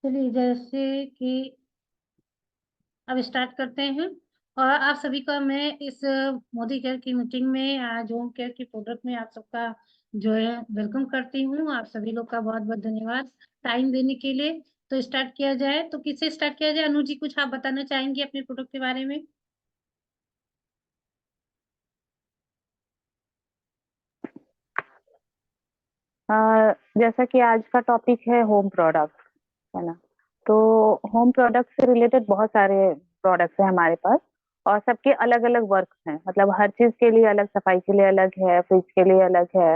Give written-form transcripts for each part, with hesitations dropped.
चलिए जैसे कि अब स्टार्ट करते हैं। और आप सभी का मैं इस मोदी केयर की मीटिंग में आज होम केयर की प्रोडक्ट में आप सबका जो है वेलकम करती हूँ। आप सभी लोग का बहुत बहुत धन्यवाद टाइम देने के लिए। तो स्टार्ट किया जाए, तो किससे स्टार्ट किया जाए? अनु जी, कुछ आप बताना चाहेंगे अपने प्रोडक्ट के बारे में? जैसा कि आज का टॉपिक है होम प्रोडक्ट, है ना। तो होम प्रोडक्ट से रिलेटेड बहुत सारे प्रोडक्ट्स हैं हमारे पास, और सबके अलग अलग वर्क्स हैं। मतलब हर चीज के लिए अलग, सफाई के लिए अलग है, फ्रिज के लिए अलग है।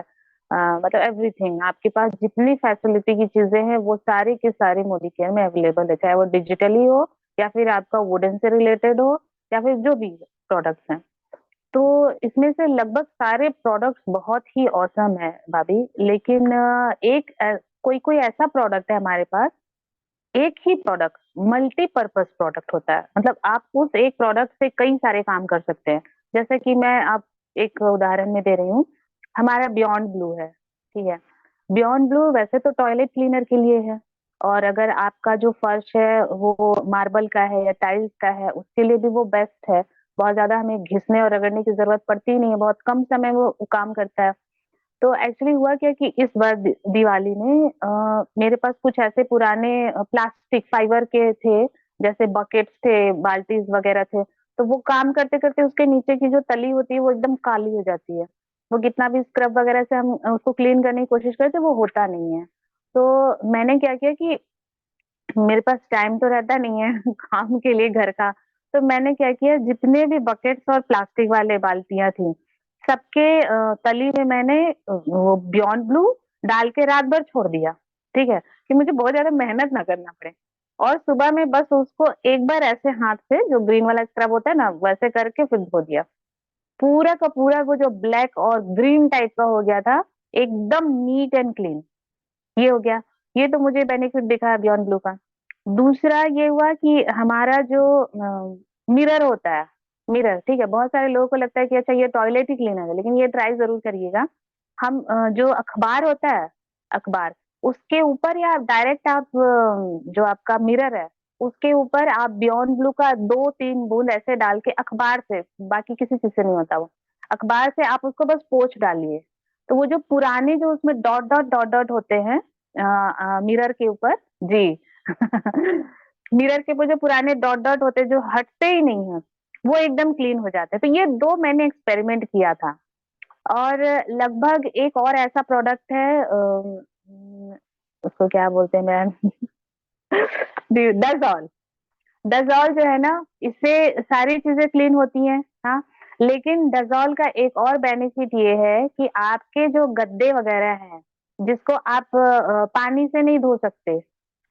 मतलब एवरीथिंग आपके पास जितनी फैसिलिटी की चीजें हैं वो सारी की सारी मोदी केयर में अवेलेबल है, चाहे वो डिजिटली हो या फिर आपका वुडन से रिलेटेड हो या फिर जो भी प्रोडक्ट्स हैं। तो इसमें से लगभग सारे प्रोडक्ट्स बहुत ही औसम है भाभी। लेकिन कोई कोई ऐसा प्रोडक्ट है हमारे पास, एक ही प्रोडक्ट मल्टीपर्पज प्रोडक्ट होता है। मतलब आप उस एक प्रोडक्ट से कई सारे काम कर सकते हैं। जैसे कि मैं आप एक उदाहरण में दे रही हूँ, हमारा बियॉन्ड ब्लू है, ठीक है। बियॉन्ड ब्लू वैसे तो टॉयलेट क्लीनर के लिए है, और अगर आपका जो फर्श है वो मार्बल का है या टाइल्स का है उसके लिए भी वो बेस्ट है। बहुत ज्यादा हमें घिसने और रगड़ने की जरूरत पड़ती ही नहीं है, बहुत कम समय वो काम करता है। तो एक्चुअली हुआ क्या कि इस बार दिवाली में मेरे पास कुछ ऐसे पुराने प्लास्टिक फाइबर के थे, जैसे बकेट्स थे, बाल्टीज वगैरह थे। तो वो काम करते करते उसके नीचे की जो तली होती है वो एकदम काली हो जाती है। वो कितना भी स्क्रब वगैरह से हम उसको क्लीन करने की कोशिश करते वो होता नहीं है। तो मैंने क्या किया कि मेरे पास टाइम तो रहता नहीं है काम के लिए घर का। तो मैंने क्या किया, जितने भी बकेट्स और प्लास्टिक वाले बाल्टियां थी सबके तली में मैंने वो बियॉन्ड ब्लू डाल के रात भर छोड़ दिया, ठीक है, कि मुझे बहुत ज्यादा मेहनत ना करना पड़े। और सुबह में बस उसको एक बार ऐसे हाथ से, जो ग्रीन वाला स्क्रब होता है ना, वैसे करके फिर धो दिया। पूरा का पूरा वो जो ब्लैक और ग्रीन टाइप का हो गया था, एकदम नीट एंड क्लीन। ये हो गया। ये तो मुझे बेनिफिट दिखा बियॉन्ड ब्लू का। दूसरा ये हुआ कि हमारा जो मिरर होता है, मिरर, ठीक है, बहुत सारे लोगों को लगता है कि अच्छा ये टॉयलेट ही क्लीनर है, लेकिन ये ट्राई जरूर करिएगा। हम जो अखबार होता है, अखबार, उसके ऊपर या डायरेक्ट आप जो आपका मिरर है उसके ऊपर आप बियॉन्ड ब्लू का 2-3 बूंद ऐसे डाल के, अखबार से, बाकी किसी चीज से नहीं होता वो, अखबार से आप उसको बस पोंछ डालिए। तो वो जो पुराने जो उसमें डॉट डॉट डॉट डॉट होते हैं मिरर के ऊपर, जी मिरर के ऊपर जो पुराने डॉट डॉट होते हैं जो हटते ही नहीं है, वो एकदम क्लीन हो जाते हैं। तो ये दो मैंने एक्सपेरिमेंट किया था। और लगभग एक और ऐसा प्रोडक्ट है, उसको क्या बोलते हैं मैम डजॉल। डजॉल जो है ना, इससे सारी चीजें क्लीन होती हैं, हाँ। लेकिन डजॉल का एक और बेनिफिट ये है कि आपके जो गद्दे वगैरह हैं जिसको आप पानी से नहीं धो सकते,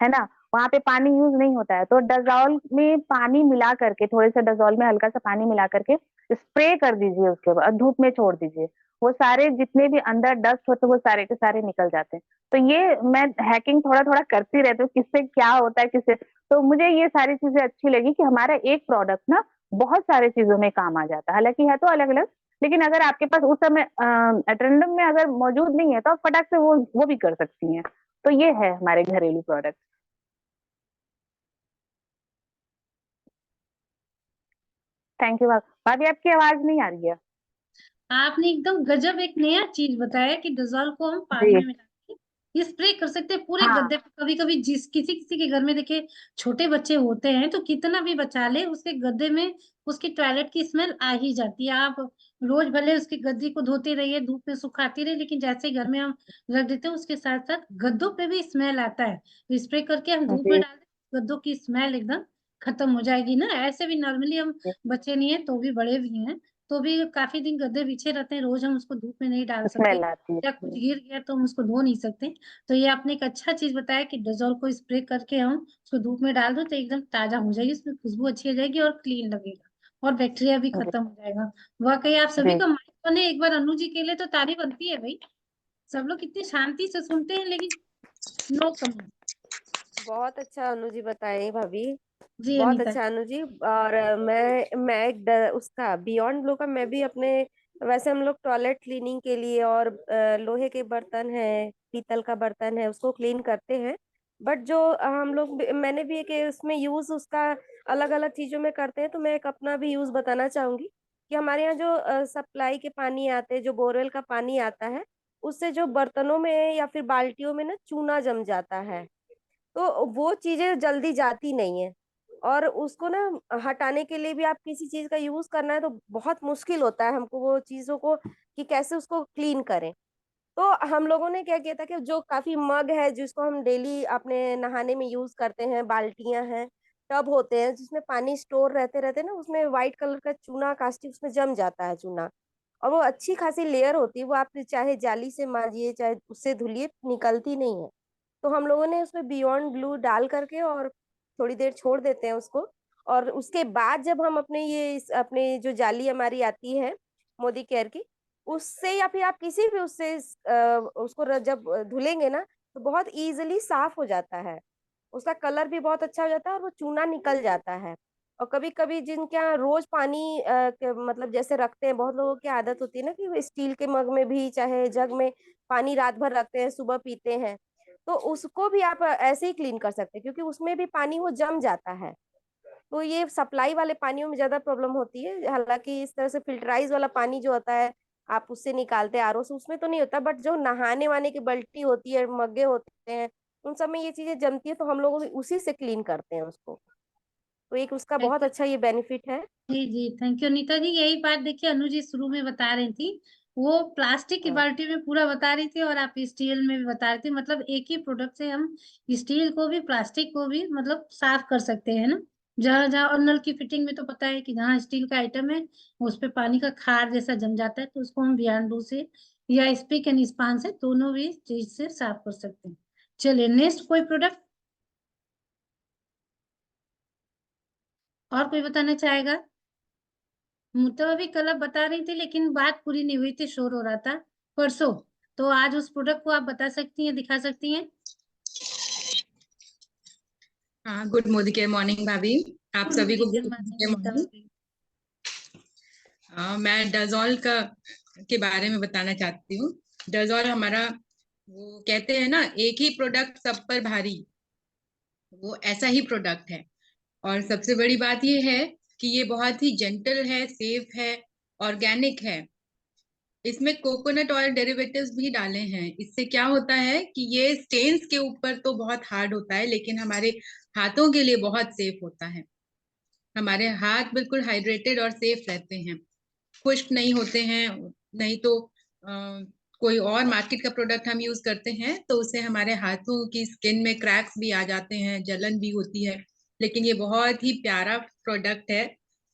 है ना, वहां पे पानी यूज नहीं होता है, तो डजॉल में पानी मिला करके, थोड़े से डजॉल में हल्का सा पानी मिला करके स्प्रे कर दीजिए, उसके बाद धूप में छोड़ दीजिए। वो सारे जितने भी अंदर डस्ट होते हैं वो सारे के सारे निकल जाते हैं। तो ये मैं हैकिंग थोड़ा थोड़ा करती रहती हूँ, किससे क्या होता है, किससे। तो मुझे ये सारी चीजें अच्छी लगी कि हमारा एक प्रोडक्ट ना बहुत सारे चीजों में काम आ जाता है। हालांकि है तो अलग अलग, लेकिन अगर आपके पास उस समय अटेंडम में अगर मौजूद नहीं है तो आप फटाक से वो भी कर सकती हैं। तो ये है हमारे घरेलू प्रोडक्ट। थैंक यू भाभी, आपकी आवाज नहीं आ रही है। आपने एकदम गजब एक नया चीज बताया कि डिजोल्व को हम पानी जी। में मिला के ये स्प्रे कर सकते हैं पूरे हाँ। गद्दे पे। कभी कभी जिस किसी किसी के घर में देखिए छोटे बच्चे होते हैं, तो कितना भी बचा ले उसके गद्दे में उसकी टॉयलेट की स्मेल आ ही जाती है। आप रोज भले उसके गद्दे को धोते रहिए, धूप में सुखाती रहिए, लेकिन जैसे ही घर में हम रख देते हैं उसके साथ साथ गद्दों पे भी स्मेल आता है। तो स्प्रे करके हम धूप में जी। डाल दें, गद्दों की स्मेल एकदम खत्म हो जाएगी ना। ऐसे भी नॉर्मली हम बच्चे नहीं है तो भी बड़े भी हैं, तो भी काफी दिन गद्दे बिछे रहते हैं, रोज हम उसको धूप में नहीं डाल सकते, स्मेल आती या कुछ है। गिर गया तो हम उसको धो नहीं सकते। तो ये आपने एक अच्छा चीज बताया कि डेजोल को स्प्रे करके हम उसको धूप में डाल दो तो एकदम ताजा हो जाएगी, उसमें खुशबू अच्छी आ जाएगी और क्लीन लगेगा, और बैक्टीरिया भी जी। खत्म हो जाएगा। वाकई आप सभी जी। का माइक बने, एक बार अनु जी के लिए तो तारीफ बनती है भाई। सब लोग कितनी शांति से सुनते हैं, लेकिन नो कमेंट। बहुत अच्छा अनु जी बताए भाभी। जी बहुत अनीता। अच्छा अनु जी। और मैं उसका बियॉन्ड ब्लू का मैं भी अपने, वैसे हम लोग टॉयलेट क्लीनिंग के लिए और लोहे के बर्तन है, पीतल का बर्तन है, उसको क्लीन करते हैं। बट जो हम लोग मैंने भी एक उसमें यूज उसका अलग अलग चीजों में करते हैं, तो मैं एक अपना भी यूज बताना चाहूंगी कि हमारे यहाँ जो सप्लाई के पानी आते हैं, जो बोरवेल का पानी आता है, उससे जो बर्तनों में या फिर बाल्टियों में ना चूना जम जाता है, तो वो चीजें जल्दी जाती नहीं है। और उसको ना हटाने के लिए भी आप किसी चीज का यूज करना है तो बहुत मुश्किल होता है हमको वो चीजों को कि कैसे उसको क्लीन करें। तो हम लोगों ने क्या किया था कि जो काफी मग है जिसको हम डेली अपने नहाने में यूज करते हैं, बाल्टियां हैं, टब होते हैं जिसमें पानी स्टोर रहते रहते ना, उसमें व्हाइट कलर का चूना कास्टिक उसमें जम जाता है चूना, और वो अच्छी खासी लेयर होती है, वो आप चाहे जाली से मांजिए चाहे उससे धुलिए निकलती नहीं है। तो हम लोगों ने उसमें बियॉन्ड ब्लू डाल करके और थोड़ी देर छोड़ देते हैं उसको। और उसके बाद जब हम अपने अपने जो जाली हमारी आती है मोदी केयर की, उससे या फिर आप किसी भी उससे उसको जब धुलेंगे ना, तो बहुत इजीली साफ हो जाता है, उसका कलर भी बहुत अच्छा हो जाता है और वो चूना निकल जाता है। और कभी कभी जिनके यहाँ रोज पानी मतलब जैसे रखते हैं, बहुत लोगों की आदत होती है ना कि वो स्टील के मग में भी चाहे जग में पानी रात भर रखते हैं, सुबह पीते हैं, तो उसको भी आप ऐसे ही क्लीन कर सकते हैं क्योंकि उसमें भी पानी वो जम जाता है। तो ये सप्लाई वाले पानियों में ज्यादा प्रॉब्लम होती है, हालांकि इस तरह से फिल्टराइज वाला पानी जो होता है आप उससे निकालते हैं आरओ से, उसमें तो नहीं होता, बट जो नहाने वाने की बाल्टी होती है, मग्गे होते हैं, उन सब में ये चीजें जमती है, तो हम लोग उसी से क्लीन करते हैं उसको। तो एक उसका बहुत अच्छा ये बेनिफिट है। जी जी, थैंक यू अनीता जी। यही बात देखिए अनु जी शुरू में बता रही थी, वो प्लास्टिक की हाँ बाल्टी में पूरा बता रही थी और आप स्टील में भी बता रही थी। मतलब एक ही प्रोडक्ट से हम स्टील को भी प्लास्टिक को भी मतलब साफ कर सकते हैं ना। जहाँ जहाँ और नल की फिटिंग में तो पता है कि जहाँ स्टील का आइटम है उस पे पानी का खार जैसा जम जाता है, तो उसको हम बियॉन्ड से या स्पिक एंड स्पान से दोनों भी चीज से साफ कर सकते हैं। चलिए नेक्स्ट कोई प्रोडक्ट और कोई बताना चाहेगा? तो अभी कल आप बता रही थी लेकिन बात पूरी नहीं हुई थी, शोर हो रहा था परसों। तो आज उस प्रोडक्ट को आप बता सकती हैं, दिखा सकती हैं? हाँ, गुड मॉर्निंग भाभी। आप सभी को good good morning Nita morning. भाभी। मैं डजॉल का के बारे में बताना चाहती हूँ। डजॉल हमारा, वो कहते हैं ना, एक ही प्रोडक्ट सब पर भारी, वो ऐसा ही प्रोडक्ट है। और सबसे बड़ी बात ये है कि ये बहुत ही जेंटल है, सेफ है, ऑर्गेनिक है। इसमें कोकोनट ऑयल डेरिवेटिव्स भी डाले हैं। इससे क्या होता है कि ये स्टेन्स के ऊपर तो बहुत हार्ड होता है, लेकिन हमारे हाथों के लिए बहुत सेफ होता है। हमारे हाथ बिल्कुल हाइड्रेटेड और सेफ रहते हैं, खुश्क नहीं होते हैं। नहीं तो कोई और मार्केट का प्रोडक्ट हम यूज करते हैं तो उससे हमारे हाथों की स्किन में क्रैक्स भी आ जाते हैं, जलन भी होती है। लेकिन ये बहुत ही प्यारा प्रोडक्ट है,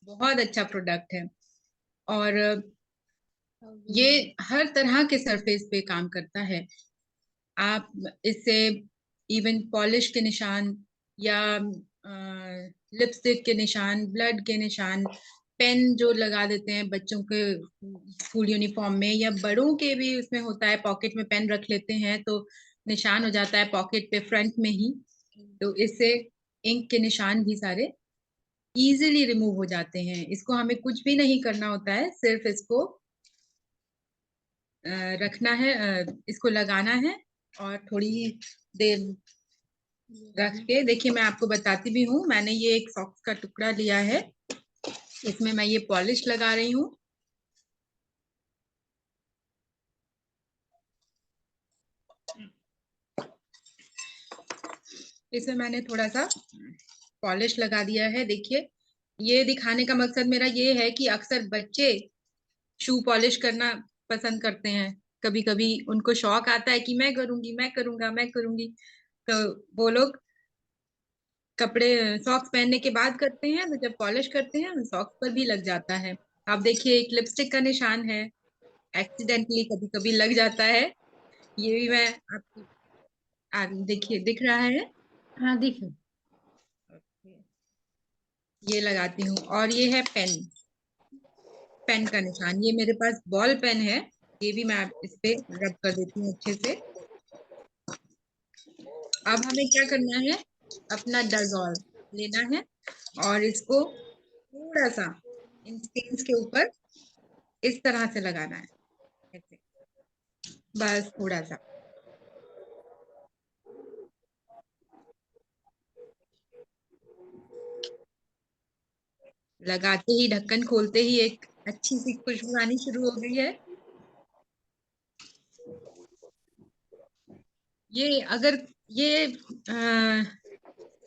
बहुत अच्छा प्रोडक्ट है। और ये हर तरह के सरफेस पे काम करता है। आप इससे इवन पॉलिश के निशान या लिपस्टिक के निशान, ब्लड के निशान, पेन जो लगा देते हैं बच्चों के स्कूल यूनिफॉर्म में, या बड़ों के भी उसमें होता है, पॉकेट में पेन रख लेते हैं तो निशान हो जाता है पॉकेट पे फ्रंट में ही। तो इससे इंक के निशान भी सारे इजीली रिमूव हो जाते हैं। इसको हमें कुछ भी नहीं करना होता है, सिर्फ इसको रखना है, इसको लगाना है और थोड़ी देर रख के देखिए। मैं आपको बताती भी हूँ, मैंने ये एक सॉक्स का टुकड़ा लिया है, इसमें मैं ये पॉलिश लगा रही हूँ। इसमें मैंने थोड़ा सा पॉलिश लगा दिया है। देखिए, ये दिखाने का मकसद मेरा ये है कि अक्सर बच्चे शू पॉलिश करना पसंद करते हैं। कभी कभी उनको शौक आता है कि मैं करूंगी, मैं करूंगा, मैं करूंगी, तो वो लोग कपड़े सॉक्स पहनने के बाद करते हैं, तो जब पॉलिश करते हैं सॉक्स पर भी लग जाता है। आप देखिए, एक लिपस्टिक का निशान है, एक्सीडेंटली कभी कभी लग जाता है। ये भी मैं आपको देखिए दिख रहा है, हाँ देखिए। ये लगाती हूँ। और ये है पेन, पेन का निशान, ये मेरे पास बॉल पेन है, ये भी मैं इस पे रब कर देती हूँ अच्छे से। अब हमें क्या करना है, अपना डजॉल लेना है और इसको थोड़ा सा इन स्टेन्स के ऊपर इस तरह से लगाना है, ऐसे, बस थोड़ा सा। लगाते ही, ढक्कन खोलते ही एक अच्छी सी खुशबू आनी शुरू हो गई है। ये अगर ये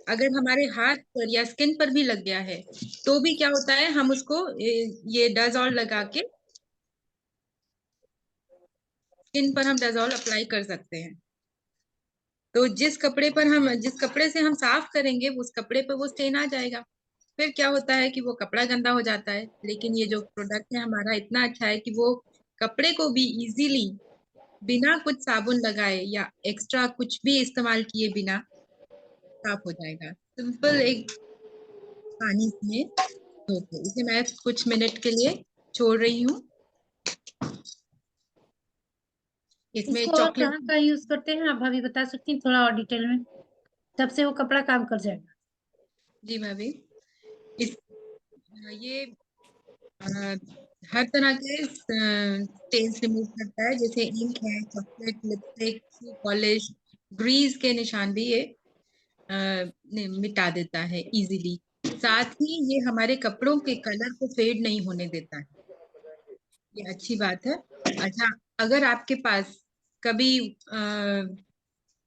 अगर हमारे हाथ पर या स्किन पर भी लग गया है तो भी क्या होता है, हम उसको ये डज़ॉल लगा के स्किन पर हम डज़ॉल अप्लाई कर सकते हैं। तो जिस कपड़े से हम साफ करेंगे उस कपड़े पर वो स्टेन आ जाएगा। फिर क्या होता है कि वो कपड़ा गंदा हो जाता है। लेकिन ये जो प्रोडक्ट है हमारा इतना अच्छा है कि वो कपड़े को भी इजीली बिना कुछ साबुन लगाए या एक्स्ट्रा कुछ भी इस्तेमाल किए बिना साफ हो जाएगा। सिंपल एक पानी में धो के इसे मैं कुछ मिनट के लिए छोड़ रही हूँ। इसमें इसको और चॉकलेट। कहाँ कहाँ यूज करते हैं, आप भाभी बता सकती हैं थोड़ा और डिटेल में, तब से वो कपड़ा काम कर जाएगा। जी भाभी, इस ये हर तरह के स्टेन्स रिमूव करता है, जैसे इंक है, chocolate, lipstick, shoe polish, grease के निशान भी ये मिटा देता है इजीली। साथ ही ये हमारे कपड़ों के कलर को फेड नहीं होने देता है, ये अच्छी बात है। अच्छा, अगर आपके पास कभी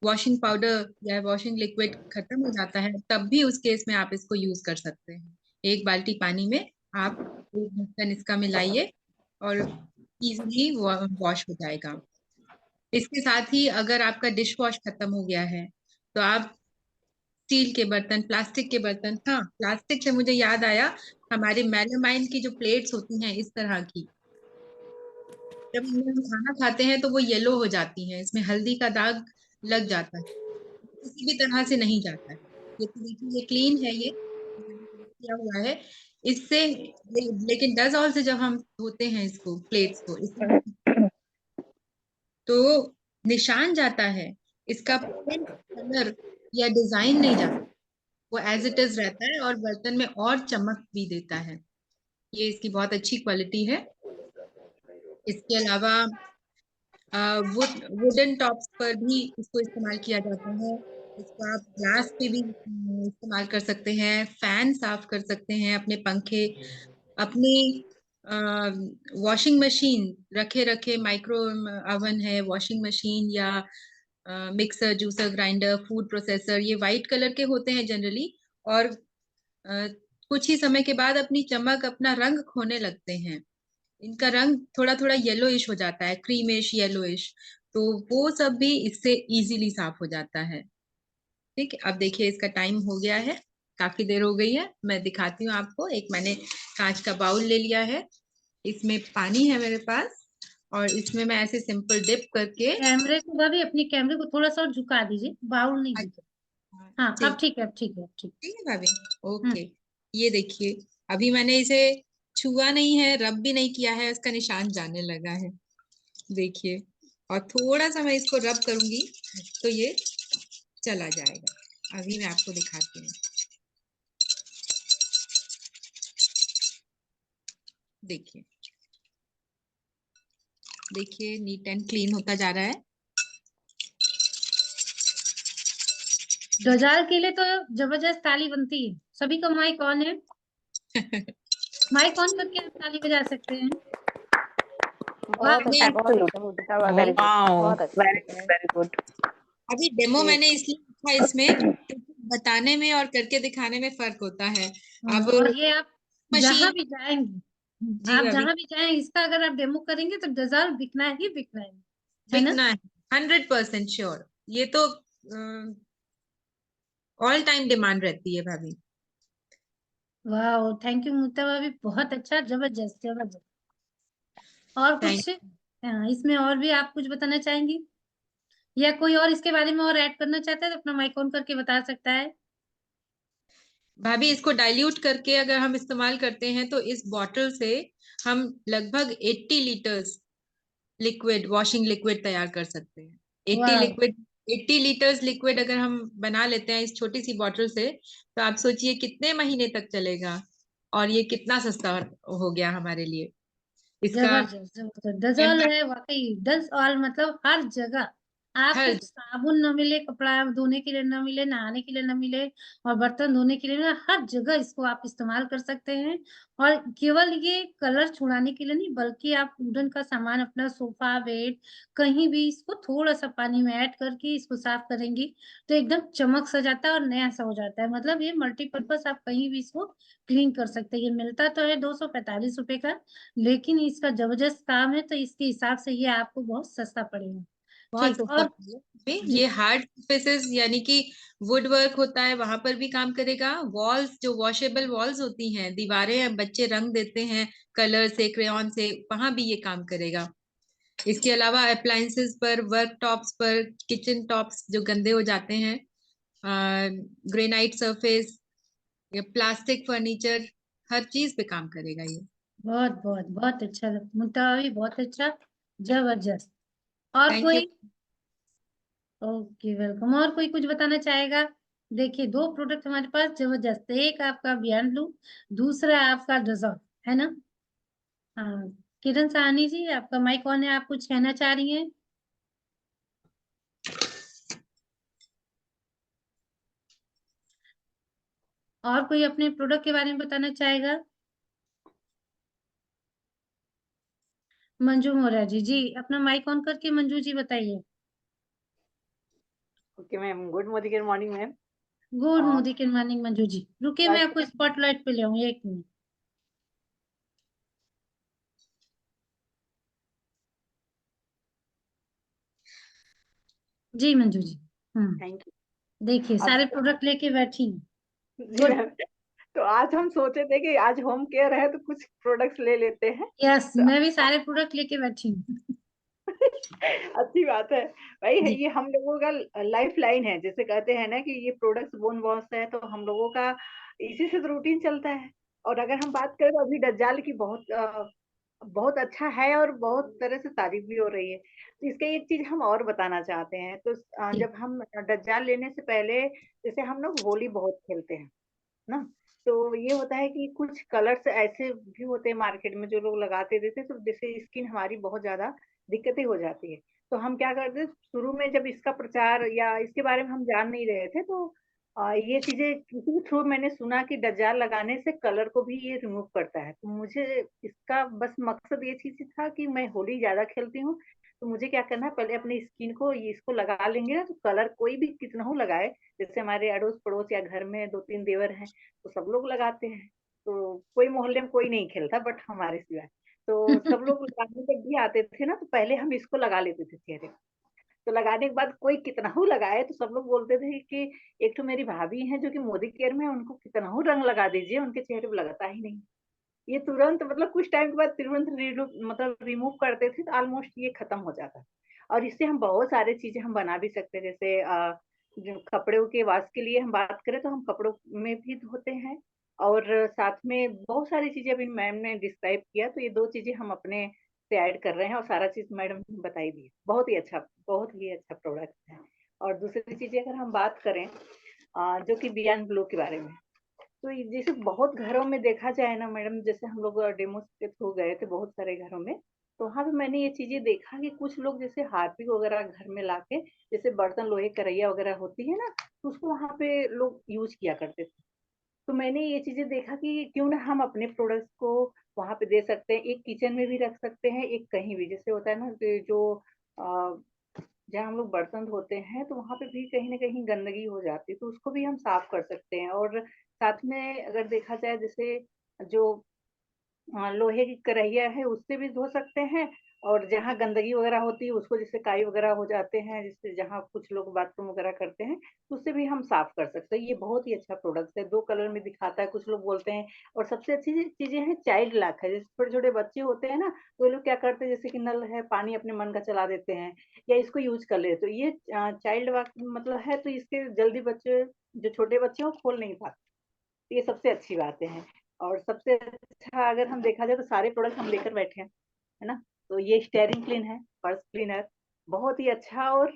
वॉशिंग पाउडर या वॉशिंग लिक्विड खत्म हो जाता है तब भी उस केस में आप इसको यूज कर सकते हैं। एक बाल्टी पानी में आप एक ढक्कन इसका मिलाइए और इजीली वॉश हो जाएगा। इसके साथ ही अगर आपका डिश वॉश खत्म हो गया है तो आप स्टील के बर्तन, प्लास्टिक के बर्तन, हाँ प्लास्टिक से मुझे याद आया, हमारे मेलामाइन की जो प्लेट्स होती हैं इस तरह की, जब इनमें हम खाना खाते हैं तो वो येलो हो जाती हैं, इसमें हल्दी का दाग लग जाता है, किसी भी तरह से नहीं जाता है। ये तो देखिए ये क्लीन है, ये मैंने किया हुआ है इससे। लेकिन डज़ॉल से जब हम धोते हैं इसको, प्लेट्स को इस तरह की, तो निशान जाता है, इसका प्रिंट, कलर या डिजाइन नहीं जाता, वो एज इट इज रहता है और बर्तन में और चमक भी देता है। ये इसकी बहुत अच्छी क्वालिटी है। इसके अलावा वुडन टॉप्स पर भी इसको इस्तेमाल किया जाता है। इसको आप ग्लास पे भी इस्तेमाल कर सकते हैं, फैन साफ कर सकते हैं, अपने पंखे, अपनी वॉशिंग मशीन रखे रखे, माइक्रो ओवन है, वॉशिंग मशीन या mixer, juicer, grinder, food processor, ये वाइट कलर के होते हैं जनरली, और अ, कुछ ही समय के बाद अपनी चमक, अपना रंग खोने लगते हैं। इनका रंग थोड़ा थोड़ा येलोइश हो जाता है, क्रीमिश येलोइश, तो वो सब भी इससे इजीली साफ हो जाता है। ठीक है, अब देखिए इसका टाइम हो गया है, काफी देर हो गई है। मैं दिखाती हूँ आपको, एक मैंने कांच का बाउल ले लिया है, इसमें पानी है मेरे पास, और इसमें मैं ऐसे सिंपल डिप करके। कैमरे को भाभी, अपने कैमरे को थोड़ा सा और झुका दीजिए, बाउल नहीं दिखे। अच्छा, हाँ अब ठीक, ठीक है, अब ठीक है, अब ठीक। ठीक है भाभी, हम्म। ओके। ये देखिए, अभी मैंने इसे छुआ नहीं है, रब भी नहीं किया है, इसका निशान जाने लगा है, देखिए। और थोड़ा सा मैं इसको रब करूंगी तो ये चला जाएगा। अभी मैं आपको दिखाती हूँ, देखिए देखिए, नीट एंड क्लीन होता जा रहा है। डोजाल के लिए तो जबरदस्त ताली बनती है। सभी का माइक ऑन है, माइक ऑन करके आप ताली बजा सकते हैं। वाह, बहुत अच्छा, बहुत एब्सोल्युटली, अच्छा मुद्दा, वेरी गुड, वाओ, बहुत अच्छा वेरी मुद्दा गुड, है। Very good. अभी डेमो जी। मैंने इसलिए रखा इसमें क्योंकि बताने में और करके दिखाने में फर्क होता है। अब और ये आप जहां मशीन, भी जाएंगे, जी आप अभी जहां भी जाएं, इसका अगर आप डेमो करेंगे तो डोजाल बिकना ही बिकना है ना। बिकना है, 100% श्योर। ये तो ऑल टाइम डिमांड रहती है भाभी। वाह, थैंक यू मुक्ता भाभी, बहुत अच्छा, जबरदस्त जबरदस्त। और थैंक। कुछ इसमें और भी आप कुछ बताना चाहेंगी, या कोई और इसके बारे में और ऐड करना चाहता है तो अपना माइक ऑन करके बता सकता है। भाभी इसको डाइल्यूट करके अगर हम इस्तेमाल करते हैं तो इस बॉटल से हम लगभग 80 लीटर्स लिक्विड, वॉशिंग लिक्विड तैयार कर सकते हैं। 80 वाह, लिक्विड, 80 लीटर्स लिक्विड अगर हम बना लेते हैं इस छोटी सी बॉटल से, तो आप सोचिए कितने महीने तक चलेगा, और ये कितना सस्ता हो गया हमारे लिए। इसका जबरदस्त जबरदस्त डजल है वाकई, डज ऑल मतलब हर जगह आपको हर साबुन न मिले, कपड़ा धोने के लिए न मिले, नहाने के लिए न मिले और बर्तन धोने के लिए ना, हर जगह इसको आप इस्तेमाल कर सकते हैं। और केवल ये कलर छुड़ाने के लिए नहीं, बल्कि आप वुडन का सामान अपना सोफा, बेड, कहीं भी इसको थोड़ा सा पानी में ऐड करके इसको साफ करेंगी तो एकदम चमक सा जाता है और नया सा हो जाता है। मतलब ये मल्टीपर्पज, आप कहीं भी इसको क्लीन कर सकते हैं। ये मिलता तो है 245 रुपए का, लेकिन इसका जबरदस्त काम है, तो इसके हिसाब से ये आपको बहुत सस्ता पड़ेगा। बहुत ठीक। सस्ता और पड़ेगा पे। जी ये हार्ड सरफेसेस यानी कि वुड वर्क होता है, वहां पर भी काम करेगा। वॉल्स, जो वॉशेबल वॉल्स होती हैं, दीवारें बच्चे रंग देते हैं कलर से, क्रेयॉन से, वहां भी ये काम करेगा। इसके अलावा अप्लायंसेस पर, वर्क टॉप्स पर, किचन टॉप्स जो गंदे हो जाते हैं, ग्रेनाइट सरफेस, या प्लास्टिक फर्नीचर, हर चीज पे काम करेगा ये। बहुत बहुत बहुत अच्छा, मुद्दा भी बहुत अच्छा, जबरदस्त। और थैंक यू। कोई? Okay, welcome. और कोई कुछ बताना चाहेगा? देखिए, दो प्रोडक्ट हमारे पास जबरदस्त, एक आपका बियॉन्ड ब्लू, दूसरा आपका डिजॉल्व, है ना? हाँ, किरण साहनी जी, आपका माइक ऑन है, आप कुछ कहना चाह रही हैं? और कोई अपने प्रोडक्ट के बारे में बताना चाहेगा? मंजू मोरा जी, जी अपना माइक ऑन करके मंजू जी बताइए। Okay ma'am, good morning ma'am. Good Modi के मॉर्निंग मंजू जी, रुकिए मैं आज आपको स्पॉटलाइट पे ले आऊँ, एक मिनट। जी मंजू जी। Thank you. देखिए, आज सारे प्रोडक्ट लेके बैठी हूँ। जी गुड। मैम, तो आज हम सोचे थे कि आज होम केयर है तो कुछ प्रोडक्ट्स ले लेते हैं। यस, तो मैं भी सारे प्रोडक्ट लेके बैठी हूँ। अच्छी बात है भाई, जी ये हम लोगों का लाइफ लाइन है। जैसे कहते हैं ना कि ये प्रोडक्ट्स बोन वॉश है, तो हम लोगों का इसी से तो रूटीन चलता है। और अगर हम बात करें तो अभी दज्जाल की बहुत अच्छा है और बहुत तरह से तारीफ भी हो रही है। तो इसका एक चीज हम और बताना चाहते हैं। तो जी जब हम दज्जाल लेने से पहले, जैसे हम लोग होली बहुत खेलते हैं ना, तो ये होता है कि कुछ कलर्स ऐसे भी होते हैं मार्केट में जो लोग लगाते देते हैं, तो जैसे स्किन हमारी बहुत ज्यादा दिक्कतें हो जाती है। तो हम क्या करते हैं, शुरू में जब इसका प्रचार या इसके बारे में हम जान नहीं रहे थे, तो ये चीजें किसी के थ्रू मैंने सुना कि डज्जाल लगाने से कलर को भी ये रिमूव करता है। तो मुझे इसका बस मकसद ये चीज था कि मैं होली ज्यादा खेलती हूँ, तो मुझे क्या करना है, पहले अपनी स्किन को ये इसको लगा लेंगे ना, तो कलर कोई भी कितना हो लगाए, जैसे हमारे अड़ोस पड़ोस या घर में 2-3 देवर हैं तो सब लोग लगाते हैं। तो कोई मोहल्ले में कोई नहीं खेलता बट हमारे सिवाय, तो सब लोग लगाने जब भी आते थे ना, तो पहले हम इसको लगा लेते थे चेहरे पे। तो लगाने के बाद कोई कितनाहू लगाए तो सब लोग बोलते थे कि एक तो मेरी भाभी है जो कि मोदी केयर में है, उनको कितनाहू रंग लगा दीजिए, उनके चेहरे पे लगता ही नहीं। ये तुरंत, मतलब कुछ टाइम के बाद तुरंत मतलब रिमूव करते थे, तो ऑलमोस्ट ये खत्म हो जाता है। और इससे हम बहुत सारी चीजें हम बना भी सकते हैं। जैसे जो कपड़ों के वाश के लिए हम बात करें तो हम कपड़ों में भी धोते हैं, और साथ में बहुत सारी चीजें अभी मैम ने डिस्क्राइब किया, तो ये दो चीजें हम अपने से ऐड कर रहे हैं, और सारा चीज मैडम ने बताई दी। बहुत ही अच्छा प्रोडक्ट है। और दूसरी चीजें अगर हम बात करें जो कि बियॉन्ड ब्लू के बारे में, तो जैसे बहुत घरों में देखा जाए ना मैडम, जैसे हम लोग डेमो के थ्रू गए थे बहुत सारे घरों में, तो वहां पे मैंने ये चीजें देखा कि कुछ लोग जैसे हार्पिक वगैरह घर में लाके, जैसे बर्तन लोहे कढ़ैया वगैरह होती है ना, तो उसको वहां पे लोग यूज किया करते थे। तो मैंने ये चीजें देखा कि क्यों ना हम अपने प्रोडक्ट्स को वहां पे दे सकते हैं, एक किचन में भी रख सकते हैं, एक कहीं भी, जैसे होता है ना कि जो जहाँ हम लोग बर्तन धोते हैं तो वहां पे भी कहीं ना कहीं गंदगी हो जाती है, तो उसको भी हम साफ कर सकते हैं। और साथ में अगर देखा जाए, जैसे जो लोहे की कढ़ैया है उससे भी धो सकते हैं, और जहाँ गंदगी वगैरह होती है उसको, जैसे काई वगैरह हो जाते हैं, जिससे जहाँ कुछ लोग बाथरूम वगैरह करते हैं, तो उससे भी हम साफ कर सकते हैं। ये बहुत ही अच्छा प्रोडक्ट है, 2 कलर में दिखाता है, कुछ लोग बोलते हैं। और सबसे अच्छी चीजें हैं, चाइल्ड लॉक है। जैसे छोटे छोटे बच्चे होते हैं ना, तो वो लोग क्या करते हैं, जैसे कि नल है, पानी अपने मन का चला देते हैं या इसको यूज कर लेते, तो ये चाइल्ड लॉक मतलब है, तो इसके जल्दी बच्चे, जो छोटे बच्चे हैं, वो खोल नहीं पाते। तो ये सबसे अच्छी बातें हैं। और सबसे अच्छा अगर हम देखा जाए तो सारे प्रोडक्ट हम लेकर बैठे हैं, है ना। तो ये स्टेयरिंग क्लीन है, पर्स क्लीनर, बहुत ही अच्छा और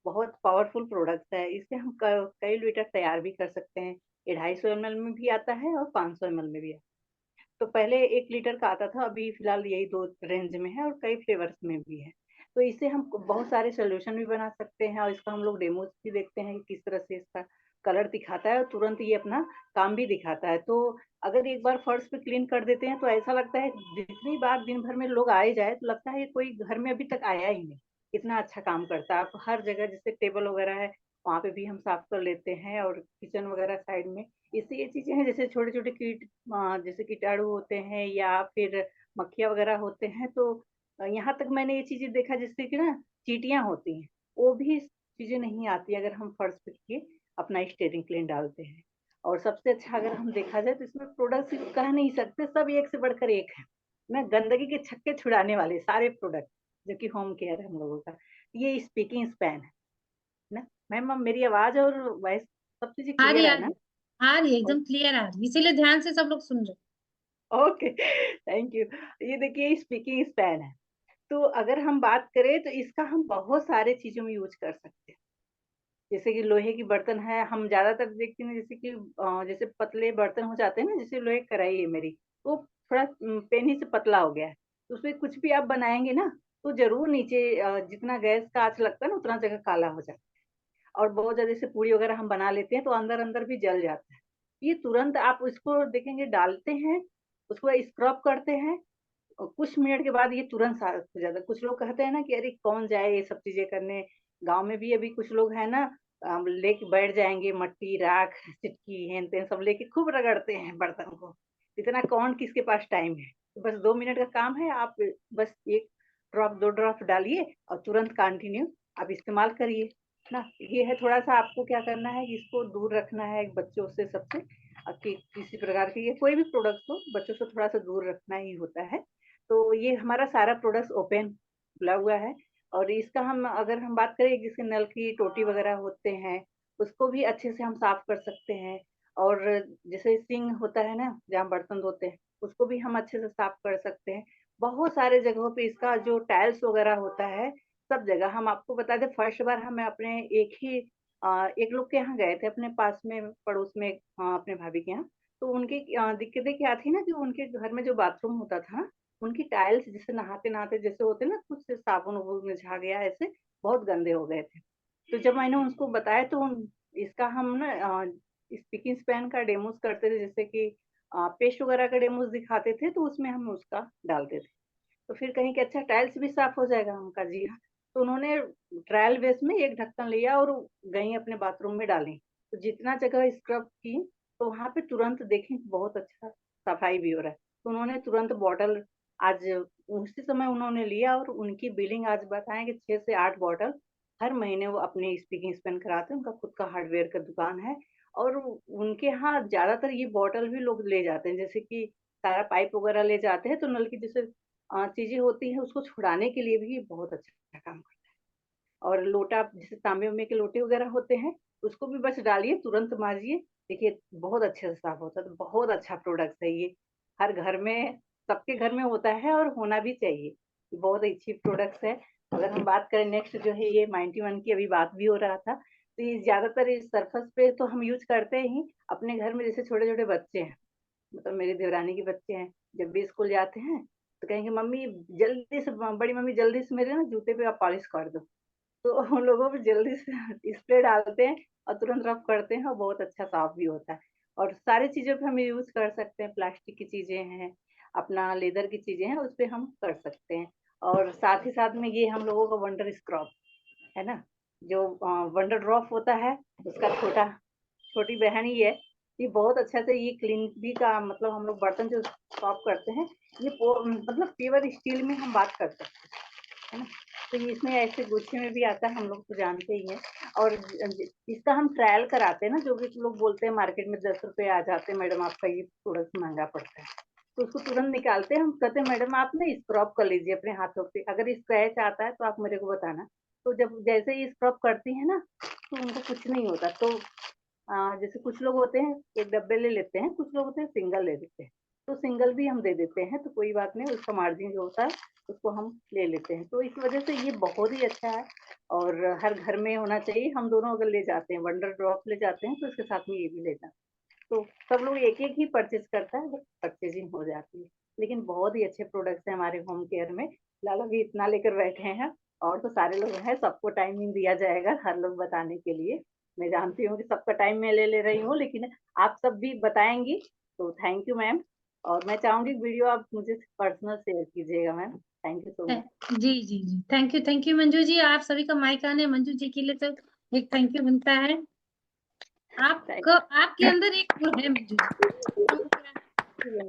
बहुत पावरफुल प्रोडक्ट है। इससे हम कई लीटर तैयार भी कर सकते हैं। ये 250 ml में भी आता है और 500 ml में भी आता है। तो पहले 1 लीटर का आता था, अभी फिलहाल यही 2 रेंज में है, और कई फ्लेवर्स में भी है। तो इससे हम बहुत सारे सोल्यूशन भी बना सकते हैं और इसका हम लोग डेमोज भी देखते हैं कि किस तरह से इसका कलर दिखाता है और तुरंत ये अपना काम भी दिखाता है। तो अगर एक बार फर्श पे क्लीन कर देते हैं तो ऐसा लगता है जितनी बार दिन भर में लोग आए जाए तो लगता है कोई घर में अभी तक आया ही नहीं, इतना अच्छा काम करता है। आप हर जगह जैसे टेबल वगैरह है वहाँ पे भी हम साफ कर लेते हैं और किचन वगैरह साइड में। इससे ये चीजें हैं जैसे छोटे छोटे जैसे कीटाणु होते हैं या फिर मक्खियाँ वगैरह होते हैं, तो यहाँ तक मैंने ये चीजें देखा जिससे कि ना चींटियां होती हैं वो भी चीजें नहीं आती अगर हम फर्श पे ये अपना स्टेयरिंग क्लीन डालते हैं। और सबसे अच्छा अगर हम देखा जाए तो इसमें प्रोडक्ट कह नहीं सकते, सब एक से बढ़कर एक है ना, गंदगी के छक्के छुड़ाने वाले सारे प्रोडक्ट जो कि होम केयर है हम लोगों का। ये स्पीकिंग स्पैन है ना मैम। अब मेरी आवाज और वॉइस सब चीजें आ रही क्लियर है आ ना? रही आ रही है, एकदम क्लियर आ रही, इसीलिए ध्यान से सब लोग सुन रहे। Okay, thank you. ये देखिए स्पीकिंग स्पैन है, तो अगर हम बात करें तो इसका हम बहुत सारे चीजों में यूज कर सकते हैं। जैसे कि लोहे की बर्तन है, हम ज्यादातर देखते हैं जैसे कि जैसे पतले बर्तन हो जाते हैं ना, जैसे लोहे की कढ़ाई है मेरी, वो थोड़ा पेन ही से पतला हो गया है, तो उसमें कुछ भी आप बनाएंगे ना तो जरूर नीचे जितना गैस का आंच लगता है ना उतना जगह काला हो जाता है। और बहुत ज्यादा जैसे पूरी वगैरह हम बना लेते हैं तो अंदर अंदर भी जल जाता है। ये तुरंत आप इसको देखेंगे डालते हैं, उसको स्क्रब करते हैं और कुछ मिनट के बाद ये तुरंत साफ हो जाता है। कुछ लोग कहते हैं ना कि अरे कौन जाए ये सब चीजें करने, गांव में भी अभी कुछ लोग है ना लेके बैठ जाएंगे मट्टी राख सिटकी हेन तेन सब लेके खूब रगड़ते हैं बर्तन को। इतना कौन किसके पास टाइम है, तो बस 2 मिनट का काम है, आप बस एक ड्रॉप 2 ड्रॉप डालिए और तुरंत कंटिन्यू आप इस्तेमाल करिए ना। ये है थोड़ा सा आपको क्या करना है, इसको दूर रखना है बच्चों से सबसे, कि किसी प्रकार के ये कोई भी प्रोडक्ट हो बच्चों से थोड़ा सा दूर रखना ही होता है। तो ये हमारा सारा प्रोडक्ट ओपन खुला हुआ है। और इसका हम अगर हम बात करें जिसके नल की टोटी वगैरह होते हैं उसको भी अच्छे से हम साफ कर सकते हैं। और जैसे सिंक होता है ना जहाँ बर्तन धोते हैं उसको भी हम अच्छे से साफ कर सकते हैं। बहुत सारे जगहों पे इसका जो टाइल्स वगैरह होता है सब जगह हम आपको बता दें। फर्स्ट बार हम अपने एक लोग के यहाँ गए थे अपने पास में पड़ोस में, अपने भाभी के यहाँ। तो उनकी दिक्कतें क्या थी ना कि उनके घर में जो बाथरूम होता था उनकी टाइल्स जैसे नहाते नहाते जैसे होते ना कुछ से साबुन वबुन में झा गया, ऐसे बहुत गंदे हो गए थे। तो जब मैंने उसको बताया तो इसका हम ना स्पीकिंग स्पैन का डेमोस करते थे, जैसे कि पेस्ट वगैरह का डेमोस दिखाते थे तो उसमें हम उसका डालते थे। तो फिर कहीं कि अच्छा टाइल्स भी साफ हो जाएगा, हम कहा जी हाँ। तो उन्होंने ट्रायल बेस में एक ढक्कन लिया और गई अपने बाथरूम में डाली, तो जितना जगह स्क्रब की तो वहां पे तुरंत देखें बहुत अच्छा सफाई भी हो रहा है। तो उन्होंने तुरंत बॉटल आज उसी समय उन्होंने लिया और उनकी बिलिंग आज बताएं कि 6 से 8 बॉटल हर महीने वो अपने स्पीकिंग स्पेन कराते हैं। उनका खुद का हार्डवेयर का दुकान है और उनके यहाँ ज्यादातर ये बॉटल भी लोग ले जाते हैं, जैसे कि सारा पाइप वगैरह ले जाते हैं तो नल की जैसे चीजें होती हैं उसको छुड़ाने के लिए भी ये बहुत अच्छा काम करता है। और लोटा जैसे तांबे उम्बे के लोटे वगैरह होते हैं उसको भी बस डालिए तुरंत माजिए, देखिए बहुत अच्छे से साफ होता है। तो बहुत अच्छा प्रोडक्ट है ये, हर घर में सबके घर में होता है और होना भी चाहिए, बहुत अच्छी प्रोडक्ट्स है। अगर हम बात करें नेक्स्ट जो है ये 91 की अभी बात भी हो रहा था, तो ये ज्यादातर इस सरफेस पे तो हम यूज करते ही अपने घर में। जैसे छोटे छोटे बच्चे हैं, मतलब मेरी देवरानी के बच्चे हैं, जब भी स्कूल जाते हैं तो कहेंगे मम्मी जल्दी से, बड़ी मम्मी जल्दी से मेरे ना जूते पे आप पॉलिश कर दो। तो हम लोगों पे जल्दी से स्प्रे डालते हैं और तुरंत रफ करते हैं और बहुत अच्छा साफ भी होता है। और सारी चीजों पे हम यूज कर सकते हैं, प्लास्टिक की चीजें हैं, अपना लेदर की चीजें हैं, उस पे हम कर सकते हैं। और साथ ही साथ में ये हम लोगों का वंडर स्क्रब है ना, जो वंडर ड्रॉप होता है उसका छोटी बहन ही है। ये बहुत अच्छा से ये क्लीन भी का मतलब हम लोग बर्तन जो साफ करते हैं ये मतलब प्योर स्टील में हम बात कर सकते हैं, है ना। तो ये इसमें ऐसे गुच्छे में भी आता है, हम लोग तो जानते ही हैं। और इसका हम ट्रायल कराते हैं ना, जो भी लोग बोलते हैं मार्केट में 10 रुपए आ जाते हैं मैडम आपका ये प्रोडक्ट महंगा पड़ता है, तो उसको तुरंत निकालते हैं। हम कहते हैं मैडम आप ना स्क्रब कर लीजिए अपने हाथों पे, अगर स्क्रैच आता है तो आप मेरे को बताना। तो जब जैसे ही स्क्रब करती है ना तो उनको कुछ नहीं होता। तो जैसे कुछ लोग होते हैं एक डब्बे ले लेते हैं, कुछ लोग होते हैं सिंगल ले लेते हैं, तो सिंगल भी हम दे देते हैं, तो कोई बात नहीं, उसका मार्जिन जो होता है उसको हम ले लेते हैं। तो इस वजह से ये बहुत ही अच्छा है और हर घर में होना चाहिए। हम दोनों अगर ले जाते हैं वंडर ड्रॉप ले जाते हैं तो इसके साथ में ये भी ले जाते हैं, तो सब लोग एक एक ही परचेज करता है, परचेजिंग हो जाती है। लेकिन बहुत ही अच्छे प्रोडक्ट्स हैं हमारे होम केयर में, लाला भी इतना लेकर बैठे हैं और तो सारे लोग हैं, सबको टाइमिंग दिया जाएगा हर लोग बताने के लिए। मैं जानती हूँ कि सबका टाइम मैं ले रही हूँ, लेकिन आप सब भी बताएंगी तो थैंक यू मैम। और मैं चाहूंगी वीडियो आप मुझे पर्सनल शेयर कीजिएगा ma'am. Thank you so much. जी जी जी, थैंक यू मंजू जी। आप सभी का माइक आने मंजू जी के लिए तो एक थैंक यू बनता है। आपके अंदर एक गुण है मंजू जी, जो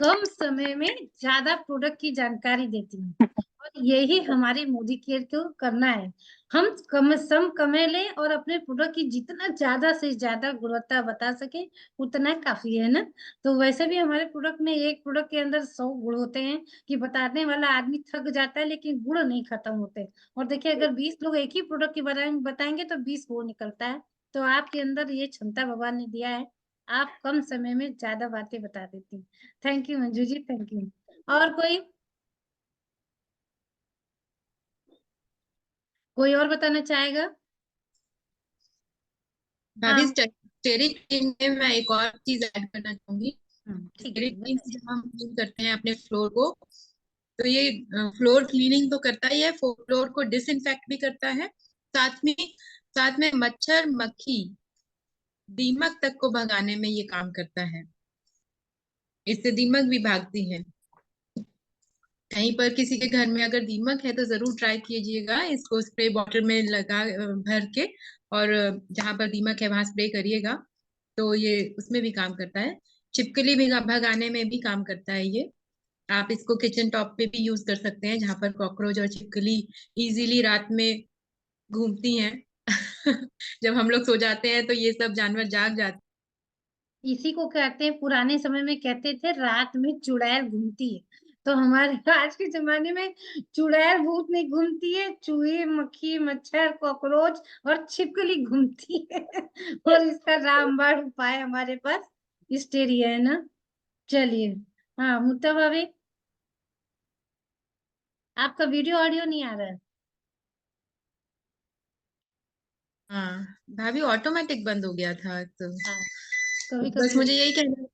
कम समय में ज्यादा प्रोडक्ट की जानकारी देती हैं, और यही हमारी मोदी केयर को करना है। हम कम सम कमे लें और अपने प्रोडक्ट की जितना ज्यादा से ज्यादा गुणवत्ता बता सके उतना काफी है ना। तो वैसे भी हमारे प्रोडक्ट में एक प्रोडक्ट के अंदर 100 गुण होते हैं कि बताने वाला आदमी थक जाता है लेकिन गुण नहीं खत्म होते। और देखिए अगर 20 लोग एक ही प्रोडक्ट के बारे में बताएंगे तो 20 गुण निकलता है। तो आपके अंदर ये क्षमता भगवान ने दिया है, आप कम समय में ज्यादा बातें बता देती हैं। Thank you Manju ji, thank you. और कोई और बताना चाहेगा? भाभी हाँ, स्टेरिक क्लीन में मैं एक और चीज ऐड करना चाहूंगी। ठीक स्टेरिक है क्लीन बताइए। से जब हम क्लीन करते हैं अपने फ्लोर को, तो ये फ्लोर क्लीनिंग तो करता ही है, फ्लोर को डिसइंफेक्ट भी करता है। साथ में साथ में मच्छर मक्खी दीमक तक को भगाने में ये काम करता है। इससे दीमक भी भागती है। कहीं पर किसी के घर में अगर दीमक है तो जरूर ट्राई कीजिएगा इसको, स्प्रे बॉटल में लगा भर के, और जहां पर दीमक है वहां स्प्रे करिएगा, तो ये उसमें भी काम करता है। छिपकली भी भगाने में भी काम करता है ये। आप इसको किचन टॉप पे भी यूज कर सकते हैं, जहां पर कॉकरोच और छिपकली इजीली रात में घूमती हैं। जब हम लोग सो जाते हैं तो ये सब जानवर जाग जाते इसी को कहते हैं, पुराने समय में कहते थे रात में चुड़ैल घूमती है। तो हमारे आज के जमाने में चुड़ैल भूत नहीं घूमती है, चूहे मक्खी मच्छर कॉकरोच और छिपकली घूमती है। और इसका रामबाण उपाय हमारे पास हिस्टेरिया है ना। चलिए, हाँ मुक्ता भाभी, आपका वीडियो ऑडियो नहीं आ रहा है। हाँ भाभी, ऑटोमेटिक बंद हो गया था तो। हाँ, कभी बस कभी मुझे यही कहना,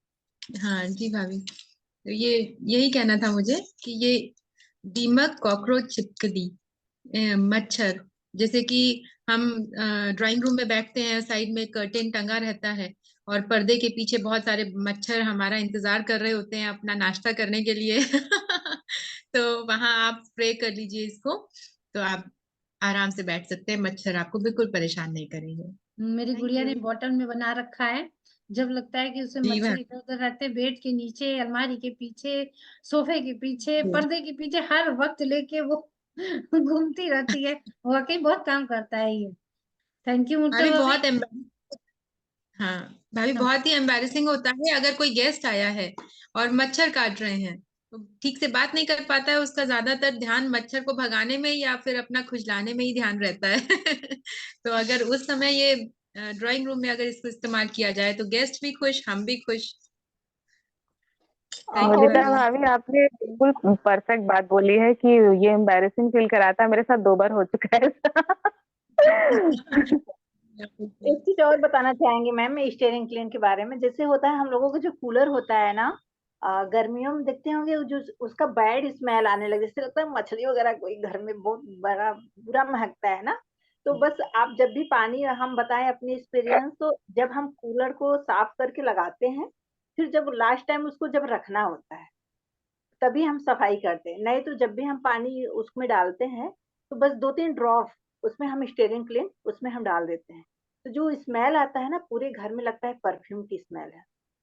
हाँ जी भाभी, तो ये यही कहना था मुझे कि ये दीमक कॉकरोच छिपकली मच्छर, जैसे कि हम ड्राइंग रूम में बैठते हैं, साइड में कर्टेन टंगा रहता है और पर्दे के पीछे बहुत सारे मच्छर हमारा इंतजार कर रहे होते हैं अपना नाश्ता करने के लिए। तो वहां आप स्प्रे कर लीजिए इसको, तो आप आराम से बैठ सकते हैं, मच्छर आपको बिल्कुल परेशान नहीं करेंगे। मेरी थैंक गुड़िया ने यू। बॉटल में बना रखा है। जब लगता है कि उसे जी मच्छर इधर भाभी। उधर रहते हैं, बेड के नीचे अलमारी के पीछे सोफे के पीछे पर्दे के पीछे हर वक्त लेके वो घूमती रहती है। वाकई बहुत काम करता है ये। थैंक यू मुक्ता भाभी भाभी। बहुत हाँ भाभी, हाँ, बहुत ही एम्बैरेसिंग होता है अगर कोई गेस्ट आया है और मच्छर काट रहे हैं, तो ठीक से बात नहीं कर पाता है, उसका ज्यादातर ध्यान मच्छर को भगाने में या फिर अपना खुजलाने में ही ध्यान रहता है। तो अगर उस समय ये ड्राइंग रूम में अगर इसको इस्तेमाल किया जाए तो गेस्ट भी खुश, हम भी खुश। थैंक यू मुदिता और भाभी। भाभी, आपने बिल्कुल परफेक्ट बात बोली है कि ये एम्बैरेसिंग फील कराता है। मेरे साथ 2 बार हो चुका है ऐसा। एक चीज और बताना चाहेंगे मैम स्टीयरिंग क्लीन के बारे में। जैसे होता है हम लोगों का जो कूलर होता है ना, गर्मियों में देखते होंगे जो उसका बैड स्मेल आने लगे, जैसे लगता है मछली वगैरह कोई घर में बहुत बड़ा बुरा महकता है ना। तो बस आप जब भी पानी, हम बताएं अपनी एक्सपीरियंस, तो जब हम कूलर को साफ करके लगाते हैं, फिर जब लास्ट टाइम उसको जब रखना होता है तभी हम सफाई करते हैं। नहीं तो जब भी हम पानी उसमें डालते हैं तो बस 2-3 ड्रॉप उसमें हम स्टीयरिंग क्लीन उसमें हम डाल देते हैं। तो जो स्मेल आता है ना, पूरे घर में लगता है परफ्यूम की स्मेल है,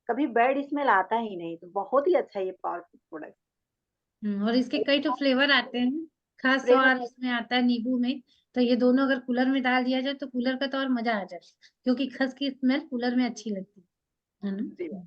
कभी बैड स्मेल आता ही नहीं। तो बहुत ही अच्छा ये पावरफुल प्रोडक्ट। और इसके कई तो फ्लेवर आते हैं, खास स्प्रे में और इसमें आता है नींबू में। तो ये दोनों अगर कूलर में डाल दिया जाए तो कूलर का तो और मजा आ जाए, क्योंकि खस की स्मेल कूलर में अच्छी लगती है जी। ना। चलिए,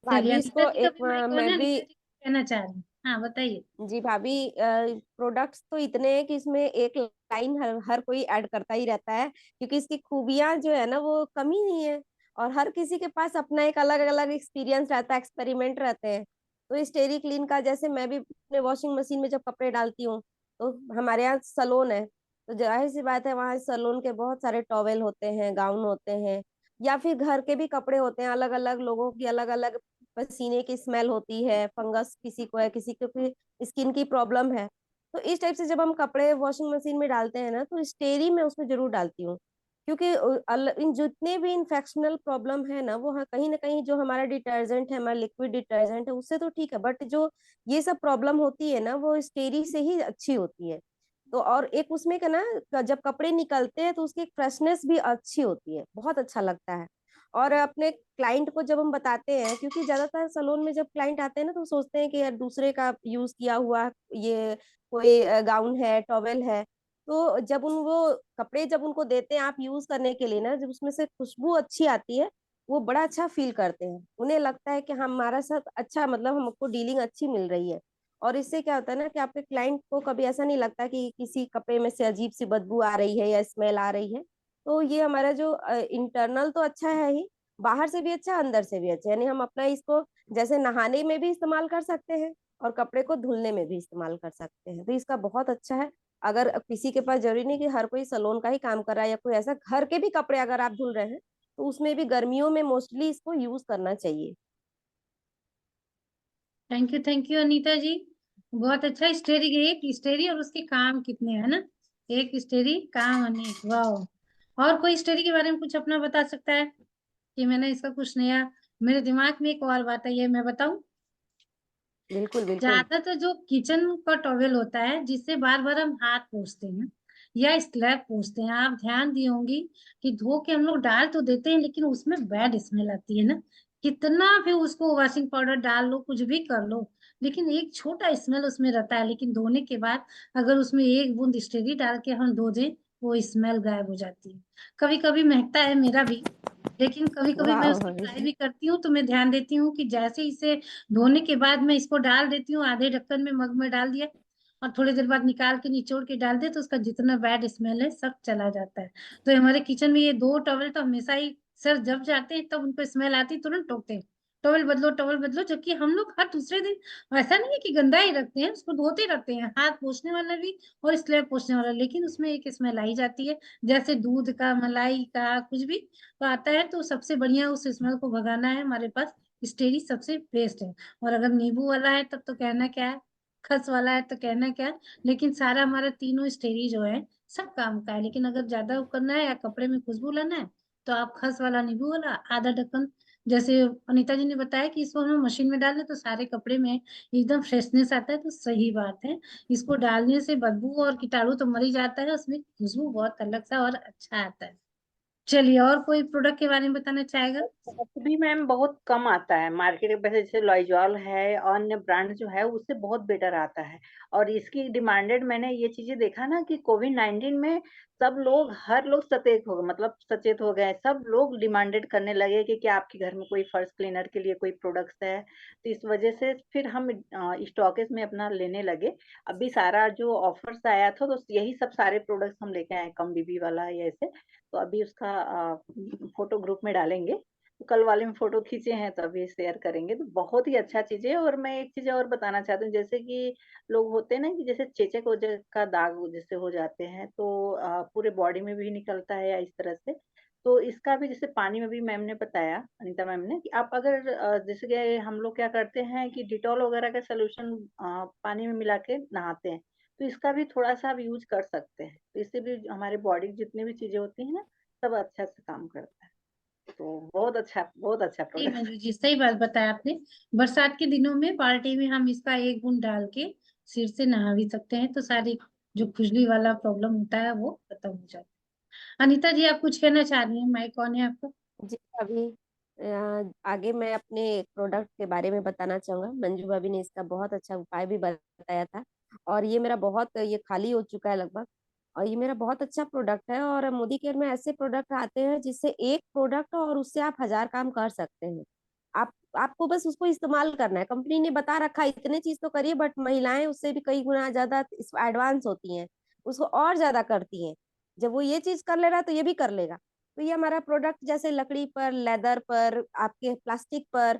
भाभी अनीता इसको जी का एक भी माइक ऑन मैं है, भी, अनीता जी कहना चाह रही हैं। हाँ बताइए। जी भाभी, प्रोडक्ट्स तो इतने हैं कि इसमें एक लाइन हर कोई ऐड करता ही रहता है, क्योंकि इसकी खूबियां जो है ना वो कम ही नहीं है। और हर किसी के पास अपना एक अलग अलग एक्सपीरियंस रहता है, एक्सपेरिमेंट रहते हैं। तो इस टेरी क्लीन का, जैसे मैं भी अपने वॉशिंग मशीन में जब कपड़े डालती हूँ, तो हमारे यहाँ सलोन है, तो जाहिर सी बात है वहाँ सलोन के बहुत सारे टॉवेल होते हैं, गाउन होते हैं, या फिर घर के भी कपड़े होते हैं। अलग अलग लोगों की अलग अलग पसीने की स्मेल होती है, फंगस किसी को है, किसी को भी स्किन की प्रॉब्लम है। तो इस टाइप से जब हम कपड़े वॉशिंग मशीन में डालते हैं ना, तो स्टेरी मैं उसमें जरूर डालती हूँ, क्योंकि इन जितने भी इन्फेक्शनल प्रॉब्लम है ना, वो कहीं ना कहीं जो हमारा डिटर्जेंट है, हमारा लिक्विड डिटर्जेंट है, उससे तो ठीक है, बट जो ये सब प्रॉब्लम होती है ना, वो स्टेरी से ही अच्छी होती है। तो और एक उसमें का ना, जब कपड़े निकलते हैं तो उसकी फ्रेशनेस भी अच्छी होती है, बहुत अच्छा लगता है। और अपने क्लाइंट को जब हम बताते हैं, क्योंकि ज्यादातर सैलून में जब क्लाइंट आते हैं ना, तो सोचते हैं कि यार दूसरे का यूज किया हुआ ये कोई गाउन है, टॉवेल है, तो जब वो कपड़े जब उनको देते हैं आप यूज करने के लिए ना, जब उसमें से खुशबू अच्छी आती है, वो बड़ा अच्छा फील करते हैं, उन्हें लगता है कि हमारा साथ अच्छा, मतलब हमको डीलिंग अच्छी मिल रही है। और इससे क्या होता है ना, कि आपके क्लाइंट को कभी ऐसा नहीं लगता कि किसी कपड़े में से अजीब सी बदबू आ रही है या स्मेल आ रही है। तो ये हमारा जो इंटरनल तो अच्छा है ही, बाहर से भी अच्छा, अंदर से भी अच्छा, यानी हम अपना इसको जैसे नहाने में भी इस्तेमाल कर सकते हैं और कपड़े को धुलने में भी इस्तेमाल कर सकते हैं, तो इसका बहुत अच्छा है। अगर किसी के पास, जरूरी नहीं कि हर कोई सैलून का ही काम कर रहा है, या कोई ऐसा घर के भी कपड़े अगर आप धुल रहे हैं, तो उसमें भी गर्मियों में मोस्टली इसको यूज करना चाहिए। थैंक यू अनीता जी। बहुत अच्छा स्टोरी, एक स्टोरी और उसके काम कितने है ना, एक स्टोरी काम अनेक, वाह। और कोई स्टोरी के बारे में कुछ अपना बता सकता है कि मैंने इसका कुछ नया, मेरे दिमाग में एक और बात आई है, मैं बताऊं। बिल्कुल बिल्कुल। ज्यादातर जो किचन का टॉवेल होता है जिससे बार बार हम हाथ पोंछते हैं या स्क्रैप पोंछते हैं, आप ध्यान दी होंगी कि धो के हम लोग डाल तो देते हैं लेकिन उसमें बैड स्मेल आती है ना। कितना भी उसको वॉशिंग पाउडर डाल लो, कुछ भी कर लो, लेकिन एक छोटा स्मेल उसमें रहता है। लेकिन धोने के बाद अगर उसमें एक बूंद स्टेरी डाल के हम धो दें, वो स्मेल गायब हो जाती है। कभी कभी महकता है मेरा भी, लेकिन कभी कभी मैं वाह। उसको ट्राई भी करती हूँ, तो मैं ध्यान देती हूँ कि जैसे इसे धोने के बाद मैं इसको डाल देती हूँ, आधे ढक्कन में मग में डाल दिया और थोड़ी देर बाद निकाल के निचोड़ के डाल दे, तो उसका जितना बैड स्मेल है सब चला जाता है। तो हमारे किचन में ये दो टॉवल तो हमेशा ही, सर जब जाते हैं तब उनको स्मेल आती है, तुरंत टोकते हैं टॉवल बदलो टॉवल बदलो, जबकि हम लोग हर दूसरे दिन ऐसा नहीं है कि गंदा ही रखते हैं, उसको धोते रखते हैं, हाथ पोंछने वाला भी और स्लैब पोंछने वाला, लेकिन उसमें एक स्मेल आई जाती है, जैसे दूध का, मलाई का, कुछ भी तो आता है। तो सबसे बढ़िया उस स्मेल को भगाना है, हमारे पास स्टेरी सबसे बेस्ट है। और अगर नींबू वाला है तब तो कहना क्या है, खस वाला है तो कहना क्या है। लेकिन सारा हमारा तीनों स्टेरी जो है सब काम का है, लेकिन अगर ज्यादा करना है या कपड़े में खुशबू लाना है तो आप खस वाला, नींबू वाला, आधा ढक्कन, जैसे अनीता जी ने बताया कि इसको हम मशीन में डाल दें तो सारे कपड़े में एकदम फ्रेशनेस आता है, तो सही बात है। इसको डालने से बदबू और कीटाणु तो मर ही जाता है, उसमें खुशबू बहुत अलग सा और अच्छा आता है। चलिए, और कोई प्रोडक्ट के बारे में बताना चाहेगा। कॉस्ट भी मैम बहुत कम आता है मार्केट में, जैसे लॉयजॉल है, अन्य ब्रांड जो है उससे बहुत बेटर आता है। और इसकी डिमांडेड, मैंने ये चीजें देखा ना कि कोविड-19 में सब लोग, हर लोग सचेत हो, मतलब सचेत हो गए, सब लोग डिमांडेड करने लगे कि क्या आपके घर में कोई फर्श क्लीनर के लिए कोई प्रोडक्ट्स है। तो इस वजह से फिर हम स्टॉकेज में अपना लेने लगे। अभी सारा जो ऑफर्स आया था, तो यही सब सारे प्रोडक्ट्स हम लेके आए, कम बीबी वाला ये ऐसे। तो अभी उसका फोटो ग्रुप में डालेंगे। तो कल वाले में फोटो खींचे हैं, तो अभी शेयर करेंगे। तो बहुत ही अच्छा चीज है। और मैं एक चीज और बताना चाहती हूँ, जैसे कि लोग होते हैं ना कि जैसे चेचक वगैरह का दाग जैसे हो जाते हैं, तो पूरे बॉडी में भी निकलता है या इस तरह से। तो इसका भी जैसे पानी में भी मैम ने बताया, अनीता मैम ने, कि आप अगर जैसे कि हम लोग क्या करते हैं कि डिटॉल वगैरह का सोल्यूशन पानी में मिला के नहाते हैं, तो इसका भी थोड़ा सा आप यूज कर सकते हैं। तो इससे भी हमारे बॉडी की जितनी भी चीजें होती हैं ना, सब अच्छा से काम करता है। तो बहुत अच्छा जी प्रोडक्ट। मंजू जी, सही बात बताया आपने। बरसात के दिनों में बाल्टी में हम इसका एक बूंद डाल के सिर से नहा भी सकते हैं, तो सारी जो खुजली वाला प्रॉब्लम होता है वो खत्म हो जाता है। अनीता जी, आप कुछ कहना चाह रही हैं, माइक ऑन है आपका। जी, अभी आगे मैं अपने प्रोडक्ट के बारे में बताना चाहूंगा। मंजू भाभी ने इसका बहुत अच्छा उपाय भी बताया था, और ये मेरा बहुत, ये खाली हो चुका है लगभग, और ये मेरा बहुत अच्छा प्रोडक्ट है। और मोदी केयर में ऐसे प्रोडक्ट आते हैं जिससे एक प्रोडक्ट और उससे आप 1000 काम कर सकते हैं। आपको बस उसको इस्तेमाल करना है। कंपनी ने बता रखा है इतने चीज तो करिए, बट महिलाएं उससे भी कई गुना ज्यादा एडवांस होती हैं, उसको और ज्यादा करती हैं। जब वो ये चीज कर ले रहा है तो ये भी कर लेगा। तो ये हमारा प्रोडक्ट जैसे लकड़ी पर, लेदर पर, आपके प्लास्टिक पर,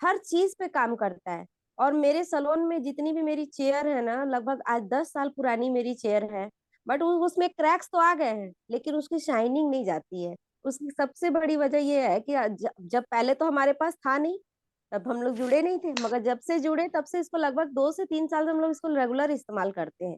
हर चीज पे काम करता है। और मेरे सलोन में जितनी भी मेरी चेयर है ना, लगभग आज 10 साल पुरानी मेरी चेयर है, बट उसमें क्रैक्स तो आ गए हैं, लेकिन उसकी शाइनिंग नहीं जाती है। उसकी सबसे बड़ी वजह ये है कि जब पहले तो हमारे पास था नहीं, तब हम लोग जुड़े नहीं थे, मगर जब से जुड़े तब से इसको लगभग 2 से 3 साल से हम लोग इसको रेगुलर इस्तेमाल करते हैं।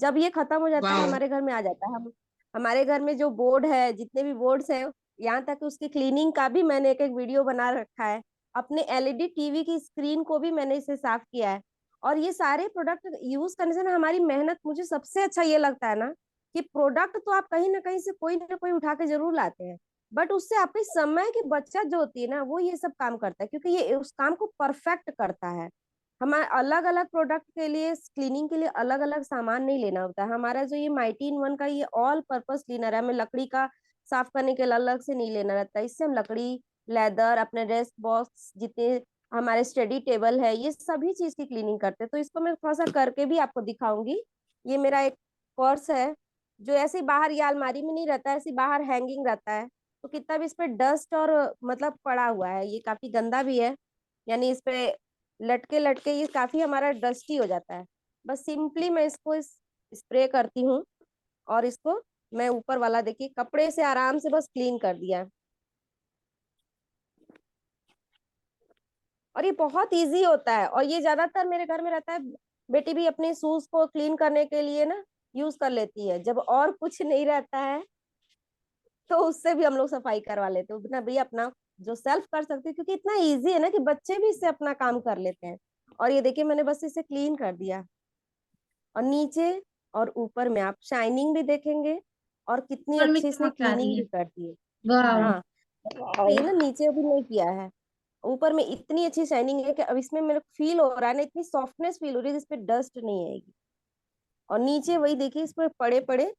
जब ये खत्म हो जाता है वाह। हमारे घर में आ जाता है। हम हमारे घर में जो बोर्ड है, जितने भी बोर्ड्स हैं, यहाँ तक उसकी क्लीनिंग का भी मैंने एक एक वीडियो बना रखा है। अपने एलईडी टीवी की स्क्रीन को भी मैंने इसे साफ किया है। और ये सारे प्रोडक्ट यूज करने से ना हमारी मेहनत, मुझे सबसे अच्छा ये लगता है ना कि प्रोडक्ट तो आप कहीं ना कहीं से कोई ना कोई उठा के जरूर लाते हैं, बट उससे आपके समय की बचत जो होती है ना, वो ये सब काम करता है, क्योंकि ये उस काम को परफेक्ट करता है। हमारे अलग अलग प्रोडक्ट के लिए, क्लीनिंग के लिए अलग अलग सामान नहीं लेना होता है। हमारा जो ये माइटी इन वन का ये ऑल पर्पस क्लीनर है, हमें लकड़ी का साफ करने के लिए अलग से नहीं लेना रहता है। इससे हम लकड़ी, लेदर, अपने डेस्क बॉक्स, जितने हमारे स्टडी टेबल है, ये सभी चीज की क्लीनिंग करते हैं। तो इसको मैं थोड़ा सा करके भी आपको दिखाऊंगी। ये मेरा एक पर्स है जो ऐसे ही बाहर, ये अलमारी में नहीं रहता है, ऐसे ही बाहर हैंगिंग रहता है। तो कितना भी इस पे डस्ट और मतलब पड़ा हुआ है, ये काफी गंदा भी है, यानी इस पे लटके लटके ये काफी हमारा डस्टी हो जाता है। बस सिंपली मैं इसको स्प्रे करती हूँ, और इसको मैं ऊपर वाला देखिए कपड़े से आराम से बस क्लीन कर दिया। और ये बहुत इजी होता है, और ये ज्यादातर मेरे घर में रहता है। बेटी भी अपने शूज को क्लीन करने के लिए ना यूज कर लेती है, जब और कुछ नहीं रहता है तो उससे भी हम लोग सफाई करवा लेते हैं। ना भैया अपना जो सेल्फ कर सकते हैं, क्योंकि इतना इजी है ना कि बच्चे भी इससे अपना काम कर लेते हैं। और ये देखिए मैंने बस इसे क्लीन कर दिया, और नीचे और ऊपर में आप शाइनिंग भी देखेंगे, और कितनी ऊपर में अच्छी इसने चमक आ रही क्लीनिंग भी है। कर दी है। वाह। हाँ, तो ये ना नीचे अभी नहीं किया है, ऊपर में इतनी अच्छी शाइनिंग है कि अब इसमें मेरे को फील हो रहा है ना, इतनी सॉफ्टनेस फील हो रही है जिसपे डस्ट नहीं आएगी। और नीचे वही देखिए इस पे पड़े पड़े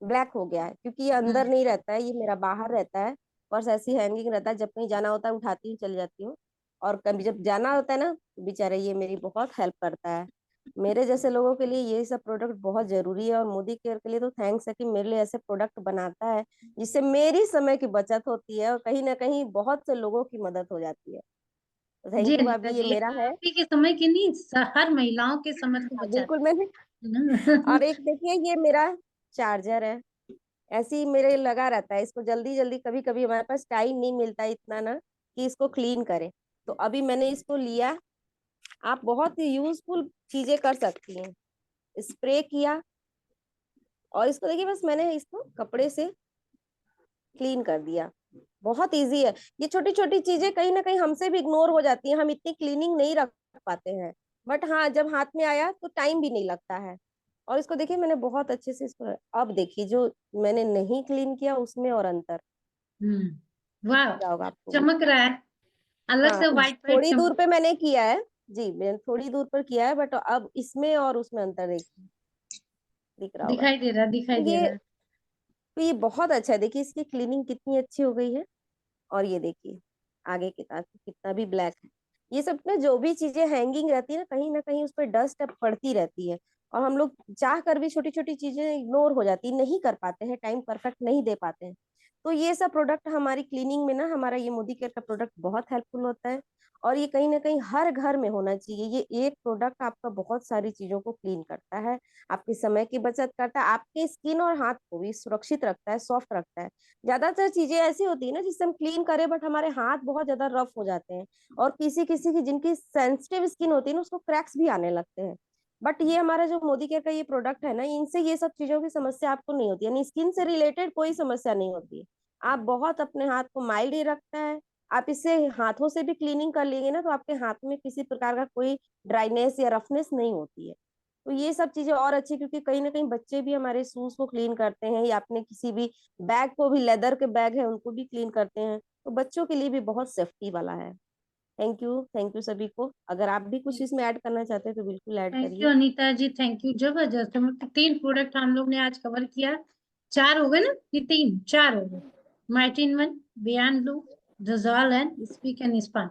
ब्लैक हो गया है, क्योंकि ये अंदर नहीं रहता है, ये मेरा बाहर रहता है। पर्स ऐसी हैंगिंग रहता है, जब कहीं जाना होता है उठाती हूँ चली जाती हूँ। और कभी जब जाना होता है ना, तो बेचारे ये मेरी बहुत हेल्प करता है। मेरे जैसे लोगों के लिए ये सब प्रोडक्ट बहुत जरूरी है, और मोदी केयर के लिए तो थैंक्स है कि मेरे लिए ऐसे प्रोडक्ट बनाता है, जिससे मेरी समय की बचत होती है, और कहीं ना कहीं बहुत से लोगों की मदद हो जाती है। तो जी थैंक यू अनीता भाभी, ये जी, मेरा है। आप ही के समय की नहीं, हर महिलाओं के समय को हाँ, बचाता बिल्कुल मैंने। है ना। और एक देखिए ये मेरा चार्जर है, ऐसे ही मेरे लगा रहता है। इसको जल्दी जल्दी, कभी कभी हमारे पास टाइम नहीं मिलता इतना ना कि इसको क्लीन करें, तो अभी मैंने इसको लिया। आप बहुत ही यूजफुल चीजें कर सकती हैं। स्प्रे किया, और इसको देखिए बस मैंने इसको कपड़े से क्लीन कर दिया। बहुत इजी है। ये छोटी छोटी चीजें कहीं ना कहीं हमसे भी इग्नोर हो जाती हैं, हम इतनी क्लीनिंग नहीं रख पाते हैं, बट हाँ जब हाथ में आया तो टाइम भी नहीं लगता है। और इसको देखिए मैंने बहुत अच्छे से इसको, अब देखिए जो मैंने नहीं क्लीन किया उसमें और अंतर वाह, दिख रहा होगा आपको भी। चमक रहा है, अलग हाँ, से व्हाइट व्हाइट थोड़ी दूर चमक। पे मैंने किया है। जी, मैंने थोड़ी दूर पर किया है, बट अब इसमें और उसमें अंतर देखिए, दिख रहा होगा। दिखाई दे रहा, दिखाई तो दे ये रहा है। तो ये बहुत अच्छा है, देखिए इसकी क्लीनिंग कितनी अच्छी हो गई है। और ये देखिए आगे की तरफ कितना भी ब्लैक है। ये सब में जो भी चीजें हैंगिंग रहती है ना कहीं उस पर डस्ट पड़ती रहती है, और हम लोग चाह कर भी छोटी छोटी चीजें इग्नोर हो जाती, नहीं कर पाते हैं, टाइम परफेक्ट नहीं दे पाते हैं। तो ये सब प्रोडक्ट हमारी क्लीनिंग में ना, हमारा ये मोदी केयर का प्रोडक्ट बहुत हेल्पफुल होता है। और ये कहीं ना कहीं हर घर में होना चाहिए। ये एक प्रोडक्ट आपका बहुत सारी चीजों को क्लीन करता है, आपके समय की बचत करता है, आपके स्किन और हाथ को भी सुरक्षित रखता है, सॉफ्ट रखता है। ज्यादातर चीजें ऐसी होती है ना जिससे हम क्लीन करें, बट हमारे हाथ बहुत ज्यादा रफ हो जाते हैं, और किसी किसी की जिनकी सेंसिटिव स्किन होती है ना, उसको क्रैक्स भी आने लगते हैं। बट ये हमारा जो मोदी केयर का ये प्रोडक्ट है ना, इनसे ये सब चीजों की समस्या आपको नहीं होती, यानी स्किन से रिलेटेड कोई समस्या नहीं होती है। आप बहुत अपने हाथ को माइल्ड ही रखता है। आप इससे हाथों से भी क्लीनिंग कर लेंगे ना, तो आपके हाथ में किसी प्रकार का कोई ड्राइनेस या रफनेस नहीं होती है। तो ये सब चीजें और अच्छी, क्योंकि कहीं ना कहीं बच्चे भी हमारे शूज को क्लीन करते हैं, या अपने किसी भी बैग को भी, लेदर के बैग है उनको भी क्लीन करते हैं, तो बच्चों के लिए भी बहुत सेफ्टी वाला है। थैंक यू सभी को। अगर आप भी कुछ इसमें ऐड करना चाहते हैं तो बिल्कुल ऐड थैंक यू करिए। अनीता जी, थैंक यू, जबरदस्त। हम 3 प्रोडक्ट हम लोग ने आज कवर किया। 4 हो गए ना, ये 4 हो गए। माइटिन one, beyond blue, dissolve and speak and spun,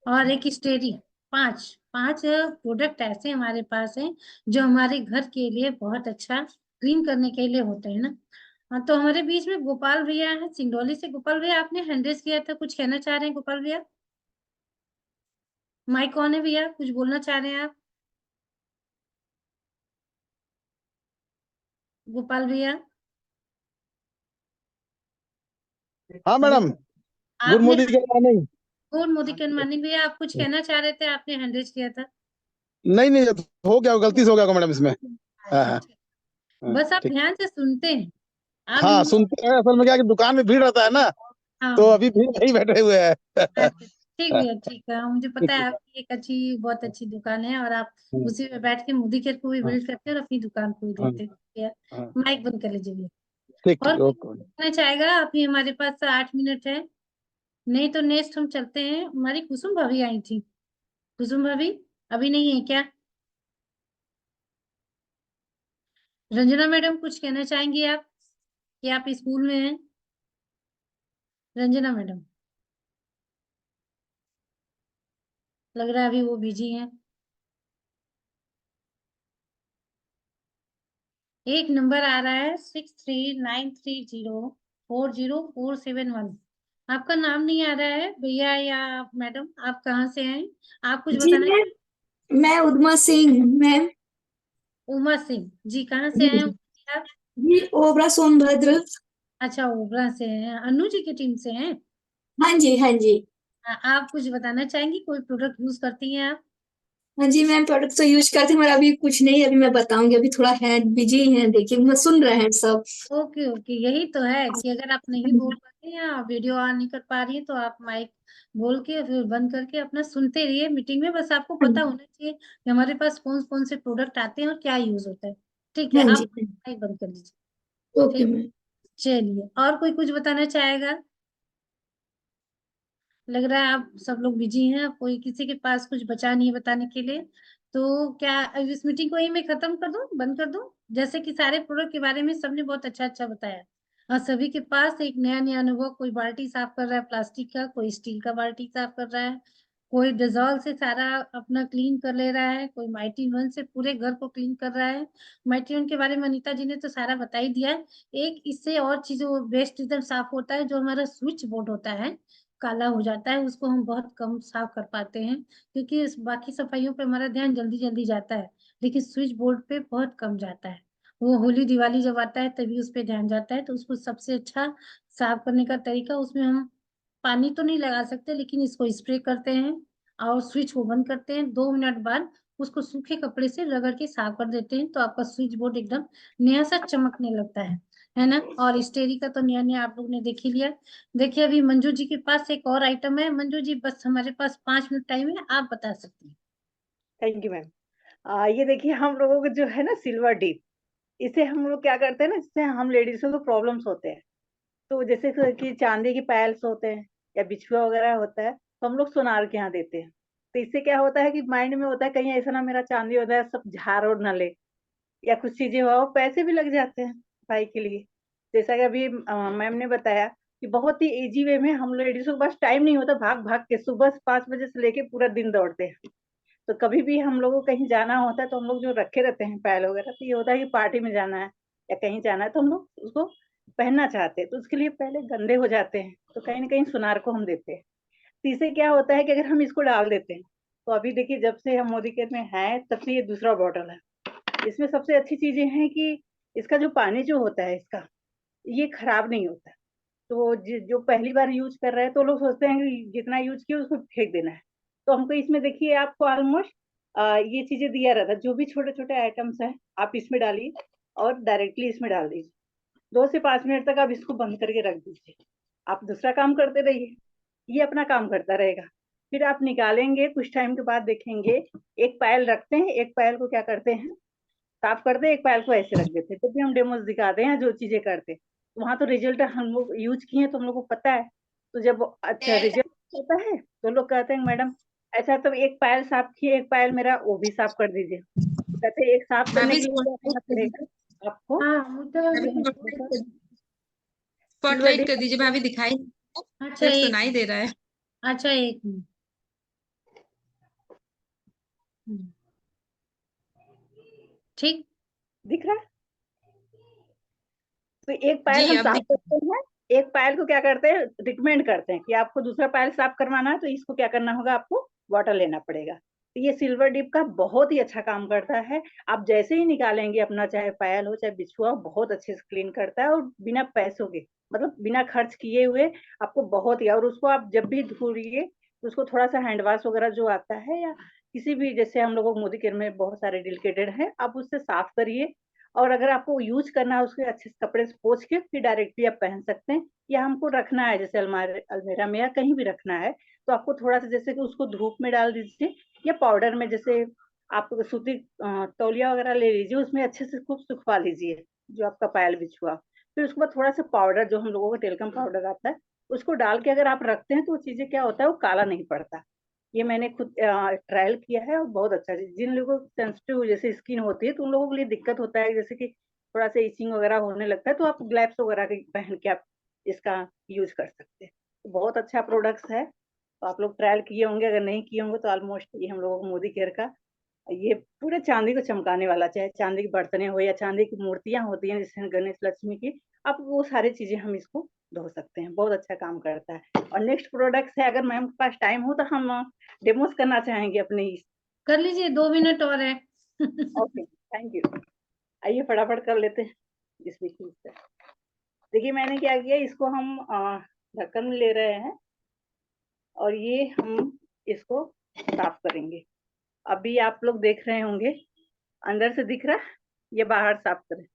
और एक स्टेरी। 5 5 प्रोडक्ट ऐसे हमारे पास हैं जो हमारे घर के लिए बहुत अच्छा क्लीन करने के लिए होते हैं ना। हाँ, तो हमारे बीच में गोपाल भैया है सिंगरौली से। गोपाल भैया, आपने हैंड रेज किया था, कुछ कहना चाह रहे हैं गोपाल भैया? माइक ऑन है भैया, कुछ बोलना चाह रहे हैं आप गोपाल भैया? हाँ अभी मैडम, गुड आपने मॉर्निंग, गुड मॉर्निंग। कौन मोदी करवानी भैया, आप कुछ कहना चाह रहे थे, आपने हैंड रेज किया था। नहीं नहीं, हो गया, गलती से हो गया मैडम इसमें। हाँ अच्छा हाँ। ठीक। बस आप ठीक। ध्यान से सुनते हैं। आप हाँ सुनते हैं, असल में क्या है कि दुकान में भीड़ रहता है ना, हाँ तो अभी भीड़ नहीं बैठे हुए हैं। अच्छा, ठीक भैया, ठीक है, मुझे पता है ठीक आपकी एक बहुत अच्छी दुकान है और आप है। उसी में बैठ के मोदी केयर को भी हाँ बिल्ड करते हैं और अपनी दुकान को भी हाँ देते हैं भैया। हाँ, माइक बंद कर लीजिए भैया। ठीक और ठीक, कोई ओके। कहना चाहेगा? अभी हमारे पास 8 मिनट है, नहीं तो नेक्स्ट हम चलते हैं। हमारी कुसुम भाभी आई थी। कुसुम भाभी अभी नहीं है क्या? रंजना मैडम कुछ कहना चाहेंगी आप, कि आप स्कूल में हैं? रंजना मैडम, लग रहा है अभी वो बिजी हैं। एक नंबर आ रहा है 6393040471। आपका नाम नहीं आ रहा है भैया या मैडम, आप कहाँ से हैं? आप कुछ जी बताना। मैं उदमा सिंह मैम। उमा सिंह जी, कहाँ से जी हैं जी आप? जी, ओबरा सोनभद्र। अच्छा, ओबरा से हैं, अनु जी की टीम से हैं। हाँ जी हाँ जी। आप कुछ बताना चाहेंगी? कोई प्रोडक्ट यूज करती हैं आप? हाँ जी मैम, प्रोडक्ट तो यूज करती हूँ, मगर अभी कुछ नहीं, अभी मैं बताऊंगी, अभी थोड़ा है बिजी है, देखिए मैं सुन रहे हैं सब। ओके ओके, यही तो है कि अगर आप नहीं बोल पाते या वीडियो ऑन नहीं कर पा रही है तो आप माइक बोल के फिर बंद करके अपना सुनते रहिए मीटिंग में। बस आपको पता होना चाहिए कि हमारे पास कौन कौन से प्रोडक्ट आते हैं और क्या यूज होता है। ठीक है, हाँ आप जी हाँ जी, माइक बंद कर दीजिए। ओके ठीक, मैम। चलिए, और कोई कुछ बताना चाहेगा? लग रहा है आप सब लोग बिजी हैं, कोई किसी के पास कुछ बचा नहीं है बताने के लिए। तो क्या इस मीटिंग को यही मैं खत्म कर दूं, बंद कर दूं? जैसे कि सारे प्रोडक्ट के बारे में सबने बहुत अच्छा अच्छा बताया और सभी के पास एक नया नया अनुभव। कोई बाल्टी साफ कर रहा है प्लास्टिक का, कोई स्टील का बाल्टी साफ कर रहा है, कोई डिजॉल से सारा अपना क्लीन कर ले रहा है, कोई माइटी वन से पूरे घर को क्लीन कर रहा है। माइटी वन के बारे में अनीता जी ने तो सारा बता ही दिया है। एक इससे और चीजों वेस्ट एकदम साफ होता है, जो हमारा स्विच बोर्ड होता है काला हो जाता है, उसको हम बहुत कम साफ कर पाते हैं, क्योंकि इस बाकी सफाइयों पे हमारा ध्यान जल्दी जल्दी जाता है, लेकिन स्विच बोर्ड पे बहुत कम जाता है। वो होली दिवाली जब आता है तभी उस पे ध्यान जाता है। तो उसको सबसे अच्छा साफ करने का तरीका, उसमें हम पानी तो नहीं लगा सकते, लेकिन इसको स्प्रे करते हैं और स्विच को बंद करते हैं। 2 मिनट बाद उसको सूखे कपड़े से रगड़ के साफ कर देते हैं, तो आपका स्विच बोर्ड एकदम नया सा चमकने लगता है ना। और स्टेरी का तो नया नया आप लोग ने देख ही लिया। देखिए, अभी मंजू जी के पास एक और आइटम है। मंजू जी, बस हमारे पास 5 मिनट टाइम है, आप बता सकती हैं। Thank you ma'am. ये देखिए हम लोगों को जो है ना सिल्वर डिप, इसे हम लोग क्या करते हैं ना, इससे हम लेडीजों को प्रॉब्लम्स होते हैं। तो जैसे कि चांदी के पायल्स होते हैं या बिछुआ वगैरह होता है, तो हम लोग सोनार के यहाँ देते हैं। तो इससे क्या होता है कि माइंड में होता है कहीं ऐसा ना मेरा चांदी होता है सब झाड़ और न ले, या कुछ चीजें हो, पैसे भी लग जाते हैं भाई के लिए। जैसा कि अभी मैम ने बताया कि बहुत ही इजी वे में हम लेडीजों के पास टाइम नहीं होता, भाग भाग के सुबह 5 बजे से लेके पूरा दिन दौड़ते हैं। तो कभी भी हम लोगों को कहीं जाना होता है तो हम लोग जो रखे रहते हैं पायल वगैरह, तो ये होता है कि पार्टी में जाना है या कहीं जाना है तो हम लोग उसको पहनना चाहते हैं, तो उसके लिए पहले गंदे हो जाते हैं, तो कहीं ना कहीं सुनार को हम देते हैं। तो इससे क्या होता है कि अगर हम इसको डाल देते हैं, तो अभी देखिए जब से हम मोदी केयर में हैं तब से ये दूसरा बॉटल है। इसमें सबसे अच्छी चीजें हैं कि इसका जो पानी जो होता है इसका, ये खराब नहीं होता। तो जो पहली बार यूज कर रहे हैं तो लोग सोचते हैं कि जितना यूज किया उसको फेंक देना है। तो हमको इसमें देखिए आपको ऑलमोस्ट ये चीजें दिया रहता है, जो भी छोटे छोटे आइटम्स हैं आप इसमें डालिए और डायरेक्टली इसमें डाल दीजिए। 2 से 5 मिनट तक आप इसको बंद करके रख दीजिए, आप दूसरा काम करते रहिए, ये अपना काम करता रहेगा। फिर आप निकालेंगे कुछ टाइम के बाद देखेंगे, एक पायल रखते हैं, एक पायल को क्या करते हैं साफ करते हैं, एक पायल को ऐसे रख देते हैं। जब भी हम डेमोज दिखाते हैं जो चीजें करते हैं, तो वहां तो रिजल्ट हम लोग यूज किए हैं तो हम लोग को पता है। तो जब अच्छा रिजल्ट होता है तो लोग कहते हैं मैडम ऐसा, तो एक पायल साफ किए, एक पायल मेरा वो भी साफ कर दीजिए। तो कहते हैं एक साफ करने भाभी के लिए क्या करना पड़ेगा आपको, हाँ, मुझे ये अभी सिल्वर स्पॉटलाइट डिश। कर दीजिए भाभी, दिखाई अच्छा सिर्फ एक सुनाई दे रहा है। अच्छा, 1 मिनट। हम्म, ठीक। दिख रहा है? तो एक पायल जी हम अब साफ दिख करते हैं, एक पायल को क्या करते हैं रिकमेंड करते हैं कि आपको दूसरा पायल साफ करवाना है तो इसको क्या करना होगा, आपको वाटर लेना पड़ेगा। तो ये सिल्वर डिप का बहुत ही अच्छा काम करता है। आप जैसे ही निकालेंगे अपना, चाहे पायल हो चाहे बिछुआ हो, बहुत अच्छे से क्लीन करता है और बिना पैसों के, मतलब बिना खर्च किए हुए आपको बहुत ही। और उसको आप जब भी धोइए तो उसको थोड़ा सा हैंड वॉश वगैरह जो आता है, या किसी भी, जैसे हम लोगों को मोदी केयर में बहुत सारे डेलिकेटेड है, आप उससे साफ करिए और अगर आपको यूज करना है उसके अच्छे से कपड़े से पोंछ के फिर डायरेक्टली आप पहन सकते हैं, या हमको रखना है जैसे अलमेरा में या कहीं भी रखना है, तो आपको थोड़ा सा जैसे कि उसको धूप में डाल दीजिए या पाउडर में, जैसे आप सूती तौलिया वगैरह ले लीजिए, उसमें अच्छे से खूब सुखवा लीजिए जो आपका पायल बिछुआ। फिर उसके बाद थोड़ा सा पाउडर जो हम लोगों का टेल्कम पाउडर आता है उसको डाल के अगर आप रखते हैं तो वो चीजें क्या होता है, वो काला नहीं पड़ता। ये मैंने खुद ट्रायल किया है और बहुत अच्छा है। जिन लोगों को सेंसिटिव जैसे स्किन होती है तो उन लोगों के लिए दिक्कत होता है, जैसे कि थोड़ा सा इचिंग वगैरह होने लगता है, तो आप ग्लव्स वगैरह पहन के आप इसका यूज कर सकते हैं। तो बहुत अच्छा प्रोडक्ट्स है, तो आप लोग ट्रायल किए होंगे, अगर नहीं किए होंगे तो ऑलमोस्ट ये हम लोगों को मोदी केयर का ये पूरे चांदी को चमकाने वाला, चाहे चांदी की बर्तनें हो या चांदी की मूर्तियां होती हैं जैसे गणेश लक्ष्मी की, आप वो सारी चीजें हम इसको धो सकते हैं। बहुत अच्छा काम करता है। और नेक्स्ट प्रोडक्ट्स है, अगर मैम के पास टाइम हो तो हम डेमोस करना चाहेंगे अपने। कर लीजिए, 2 मिनट और है। Okay, thank you. आइए फटाफट कर लेते हैं इस बीच से। देखिए मैंने क्या किया, इसको हम ढक्कन में ले रहे हैं और ये हम इसको साफ करेंगे। अभी आप लोग देख रहे होंगे अंदर से दिख रहा है या बाहर साफ करें?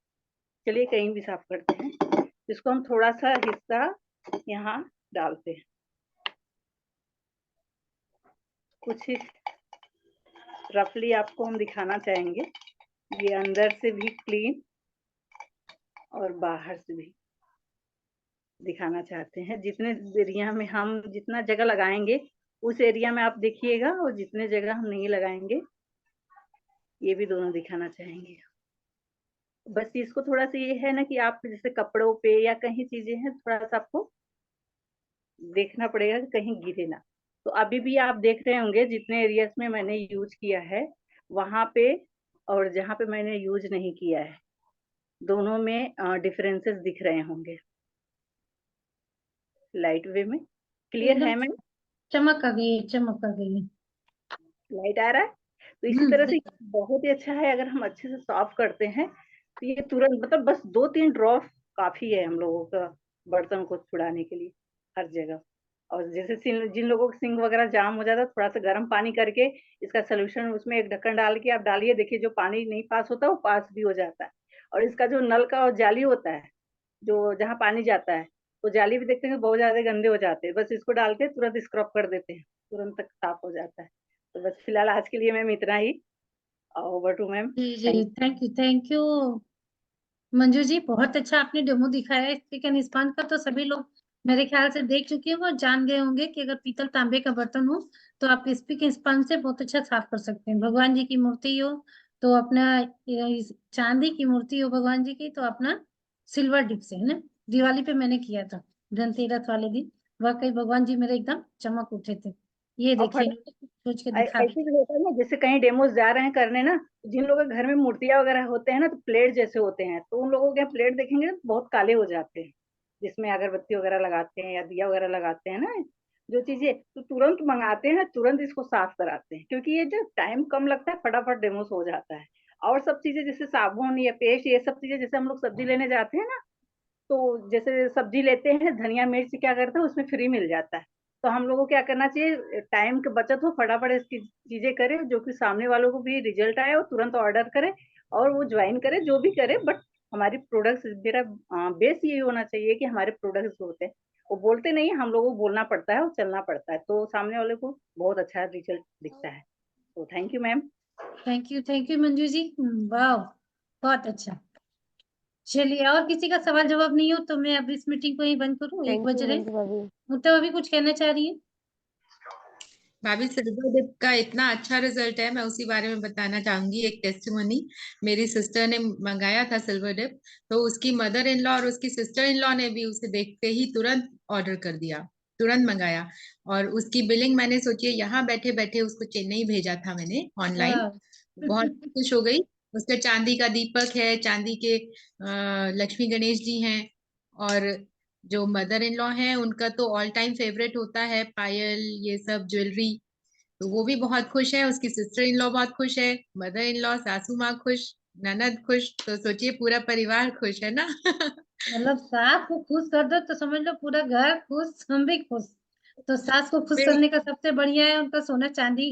चलिए कहीं भी साफ करते हैं। इसको हम थोड़ा सा हिस्सा यहाँ डालते हैं, कुछ रफली आपको हम दिखाना चाहेंगे। ये अंदर से भी क्लीन और बाहर से भी दिखाना चाहते हैं। जितने एरिया में हम जितना जगह लगाएंगे उस एरिया में आप देखिएगा, और जितने जगह हम नहीं लगाएंगे ये भी दोनों दिखाना चाहेंगे। बस इसको थोड़ा सा ये है ना कि आप जैसे कपड़ों पे या कहीं चीजें हैं, थोड़ा सा आपको देखना पड़ेगा कि कहीं गिरे ना। तो अभी भी आप देख रहे होंगे जितने एरियाज में मैंने यूज किया है वहां पे और जहाँ पे मैंने यूज नहीं किया है, दोनों में डिफरेंसेस दिख रहे होंगे लाइट वे में। क्लियर एकदम है मैम? चमक आ गई, चमक आ गई। लाइट आ रहा है? तो इसी तरह से बहुत ही अच्छा है। अगर हम अच्छे से साफ करते हैं तो ये तुरंत, मतलब बस 2-3 ड्रॉप काफी है हम लोगों का बर्तन को छुड़ाने के लिए हर जगह। और जैसे जिन लोगों का सिंक वगैरह जाम हो जाता है, थोड़ा सा गर्म पानी करके इसका सोल्यूशन उसमें एक ढक्कन डाल के आप डालिए, देखिए जो पानी नहीं पास होता वो पास भी हो जाता है। और इसका जो नल का जाली होता है, जो जहाँ पानी जाता है, तो जाली भी देखते हैं बहुत ज्यादा गंदे हो जाते हैं, बस इसको डाल के तुरंत स्क्रब कर देते हैं, तुरंत तक साफ हो जाता है। तो बस फिलहाल आज के लिए मैम इतना ही। Over to ma'am. जी जी, thank you, thank you Manju ji. बहुत अच्छा आपने डेमो दिखाया है स्पीक एंड स्पान का, तो सभी लोग मेरे ख्याल से देख चुके हैं और जान गए होंगे कि अगर पीतल तांबे का बर्तन हो तो आप स्पीक एंड स्पान से बहुत अच्छा साफ कर सकते हैं। भगवान जी की मूर्ति हो तो अपना चांदी की मूर्ति हो भगवान जी की तो अपना सिल्वर डिप से, है ना। दिवाली पे मैंने किया था धनतेरस वाले दिन, वाकई भगवान जी मेरे एकदम चमक उठे थे। ये और देखिए सोच के दिखा ऐसे भी होता है ना, जैसे कहीं डेमोज जा रहे हैं करने ना, जिन लोगों के घर में मूर्तियां वगैरह होते हैं ना, तो प्लेट जैसे होते हैं, तो उन लोगों के प्लेट देखेंगे तो बहुत काले हो जाते हैं, जिसमें अगरबत्ती वगैरह लगाते हैं या दिया वगैरह लगाते हैं ना, जो चीजें, तो तुरंत मंगाते हैं, तुरंत इसको साफ कराते हैं, क्योंकि ये जो टाइम कम लगता है, फटाफट डेमोस हो जाता है। और सब चीजें जैसे साबुन या पेस्ट, ये सब चीजें जैसे हम लोग सब्जी लेने जाते हैं ना, तो जैसे सब्जी लेते हैं, धनिया मिर्च क्या करते हैं उसमें फ्री मिल जाता है। तो हम लोगों को क्या करना चाहिए, टाइम की बचत हो, फटाफट इसकी चीजें करें जो कि सामने वालों को भी रिजल्ट आए और तुरंत ऑर्डर करें और वो ज्वाइन करे, जो भी करे। बट हमारी प्रोडक्ट्स, मेरा बेस यही होना चाहिए कि हमारे प्रोडक्ट्स जो होते हैं वो बोलते नहीं, हम लोगों को बोलना पड़ता है और चलना पड़ता है, तो सामने वाले को बहुत अच्छा रिजल्ट दिखता है। तो thank you ma'am. Thank you Manju ji. वाह, बहुत अच्छा। चलिए, और किसी का सवाल जवाब नहीं हो तो मैं अब इस मीटिंग को ही बंद करूं, 1 थैंक बज यू रहे। मंजू भाभी। मुद्दा अभी कुछ कहना चाह रही है? भाभी सिल्वर डिप का इतना अच्छा रिजल्ट है, मैं उसी बारे में बताना चाहूंगी एक टेस्टिमोनी। मेरी सिस्टर ने मंगाया था सिल्वर डिप, तो उसकी मदर इन लॉ और उसकी सिस्टर इन लॉ ने भी उसे देखते ही तुरंत ऑर्डर कर दिया, तुरंत मंगाया। और उसकी बिलिंग मैंने सोचिए यहाँ बैठे बैठे उसको चेन्नई भेजा था मैंने ऑनलाइन। बहुत खुश हो गई। उसके चांदी का दीपक है, चांदी के लक्ष्मी गणेश जी हैं, और जो मदर इन लॉ हैं उनका तो ऑल टाइम फेवरेट होता है पायल, ये सब ज्वेलरी। तो वो भी बहुत खुश है, उसकी सिस्टर इन लॉ बहुत खुश है, मदर इन लॉ, सासू माँ खुश, ननद खुश, तो सोचिए पूरा परिवार खुश है ना। मतलब सास को खुश कर दो तो समझ लो पूरा घर खुश, हम भी खुश। तो सास को खुश फिर करने का सबसे बढ़िया है उनका सोना चांदी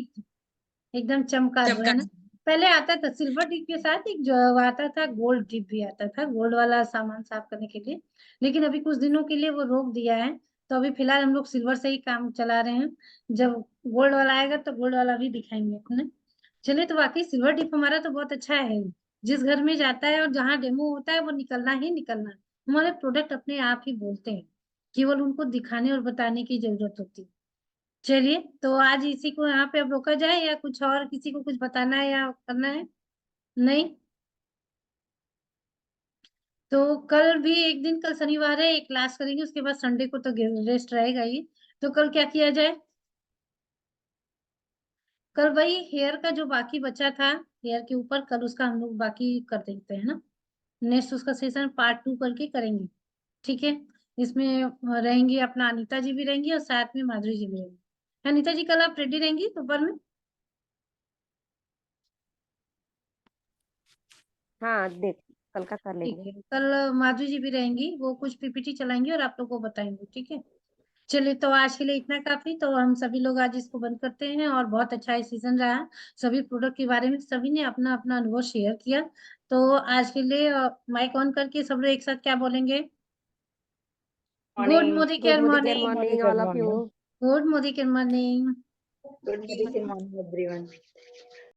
एकदम चमका दो, है चमका, ना। पहले आता था सिल्वर डिप के साथ एक जो आता था गोल्ड डिप भी आता था, गोल्ड वाला सामान साफ करने के लिए, लेकिन अभी कुछ दिनों के लिए वो रोक दिया है। तो अभी फिलहाल हम लोग सिल्वर से ही काम चला रहे हैं। जब गोल्ड वाला आएगा तो गोल्ड वाला भी दिखाएंगे अपने। चलिए, तो वाकई सिल्वर डिप हमारा तो बहुत अच्छा है। जिस घर में जाता है और जहाँ डेमो होता है वो निकलना ही निकलना है। हमारे प्रोडक्ट अपने आप ही बोलते हैं, केवल उनको दिखाने और बताने की जरूरत होती है। चलिए, तो आज इसी को यहाँ पे अब रोका जाए या कुछ और किसी को कुछ बताना है या करना है? नहीं? तो कल भी एक दिन, कल शनिवार है, एक क्लास करेंगे, उसके बाद संडे को तो रेस्ट रहेगा ही। तो कल क्या किया जाए? कल वही हेयर का जो बाकी बचा था, हेयर के ऊपर, कल उसका हम लोग बाकी कर देते हैं ना। नेक्स्ट उसका सेशन पार्ट 2 करके करेंगे। ठीक है? इसमें रहेंगी अपना अनीता जी भी रहेंगी और साथ में माधुरी जी भी रहेंगी। अनीता जी, कल आप रेडी रहेंगी दोपहर में? हाँ, देख कल का कर ठीक लेंगे। है, कल माधुरी जी भी रहेंगी, वो कुछ पीपीटी चलाएंगी और आप लोग को बताएंगे। ठीक है? चलिए, तो आज के लिए इतना काफी। तो हम सभी लोग आज इसको बंद करते हैं। और बहुत अच्छा ये सीजन रहा, सभी प्रोडक्ट के बारे में सभी ने अपना अपना अनुभव शेयर किया। तो आज के लिए माइक ऑन करके सब लोग एक साथ क्या बोलेंगे? Good morning. Modi good care Modi care morning. Morning all of you. Good Modi care morning. Good morning everyone.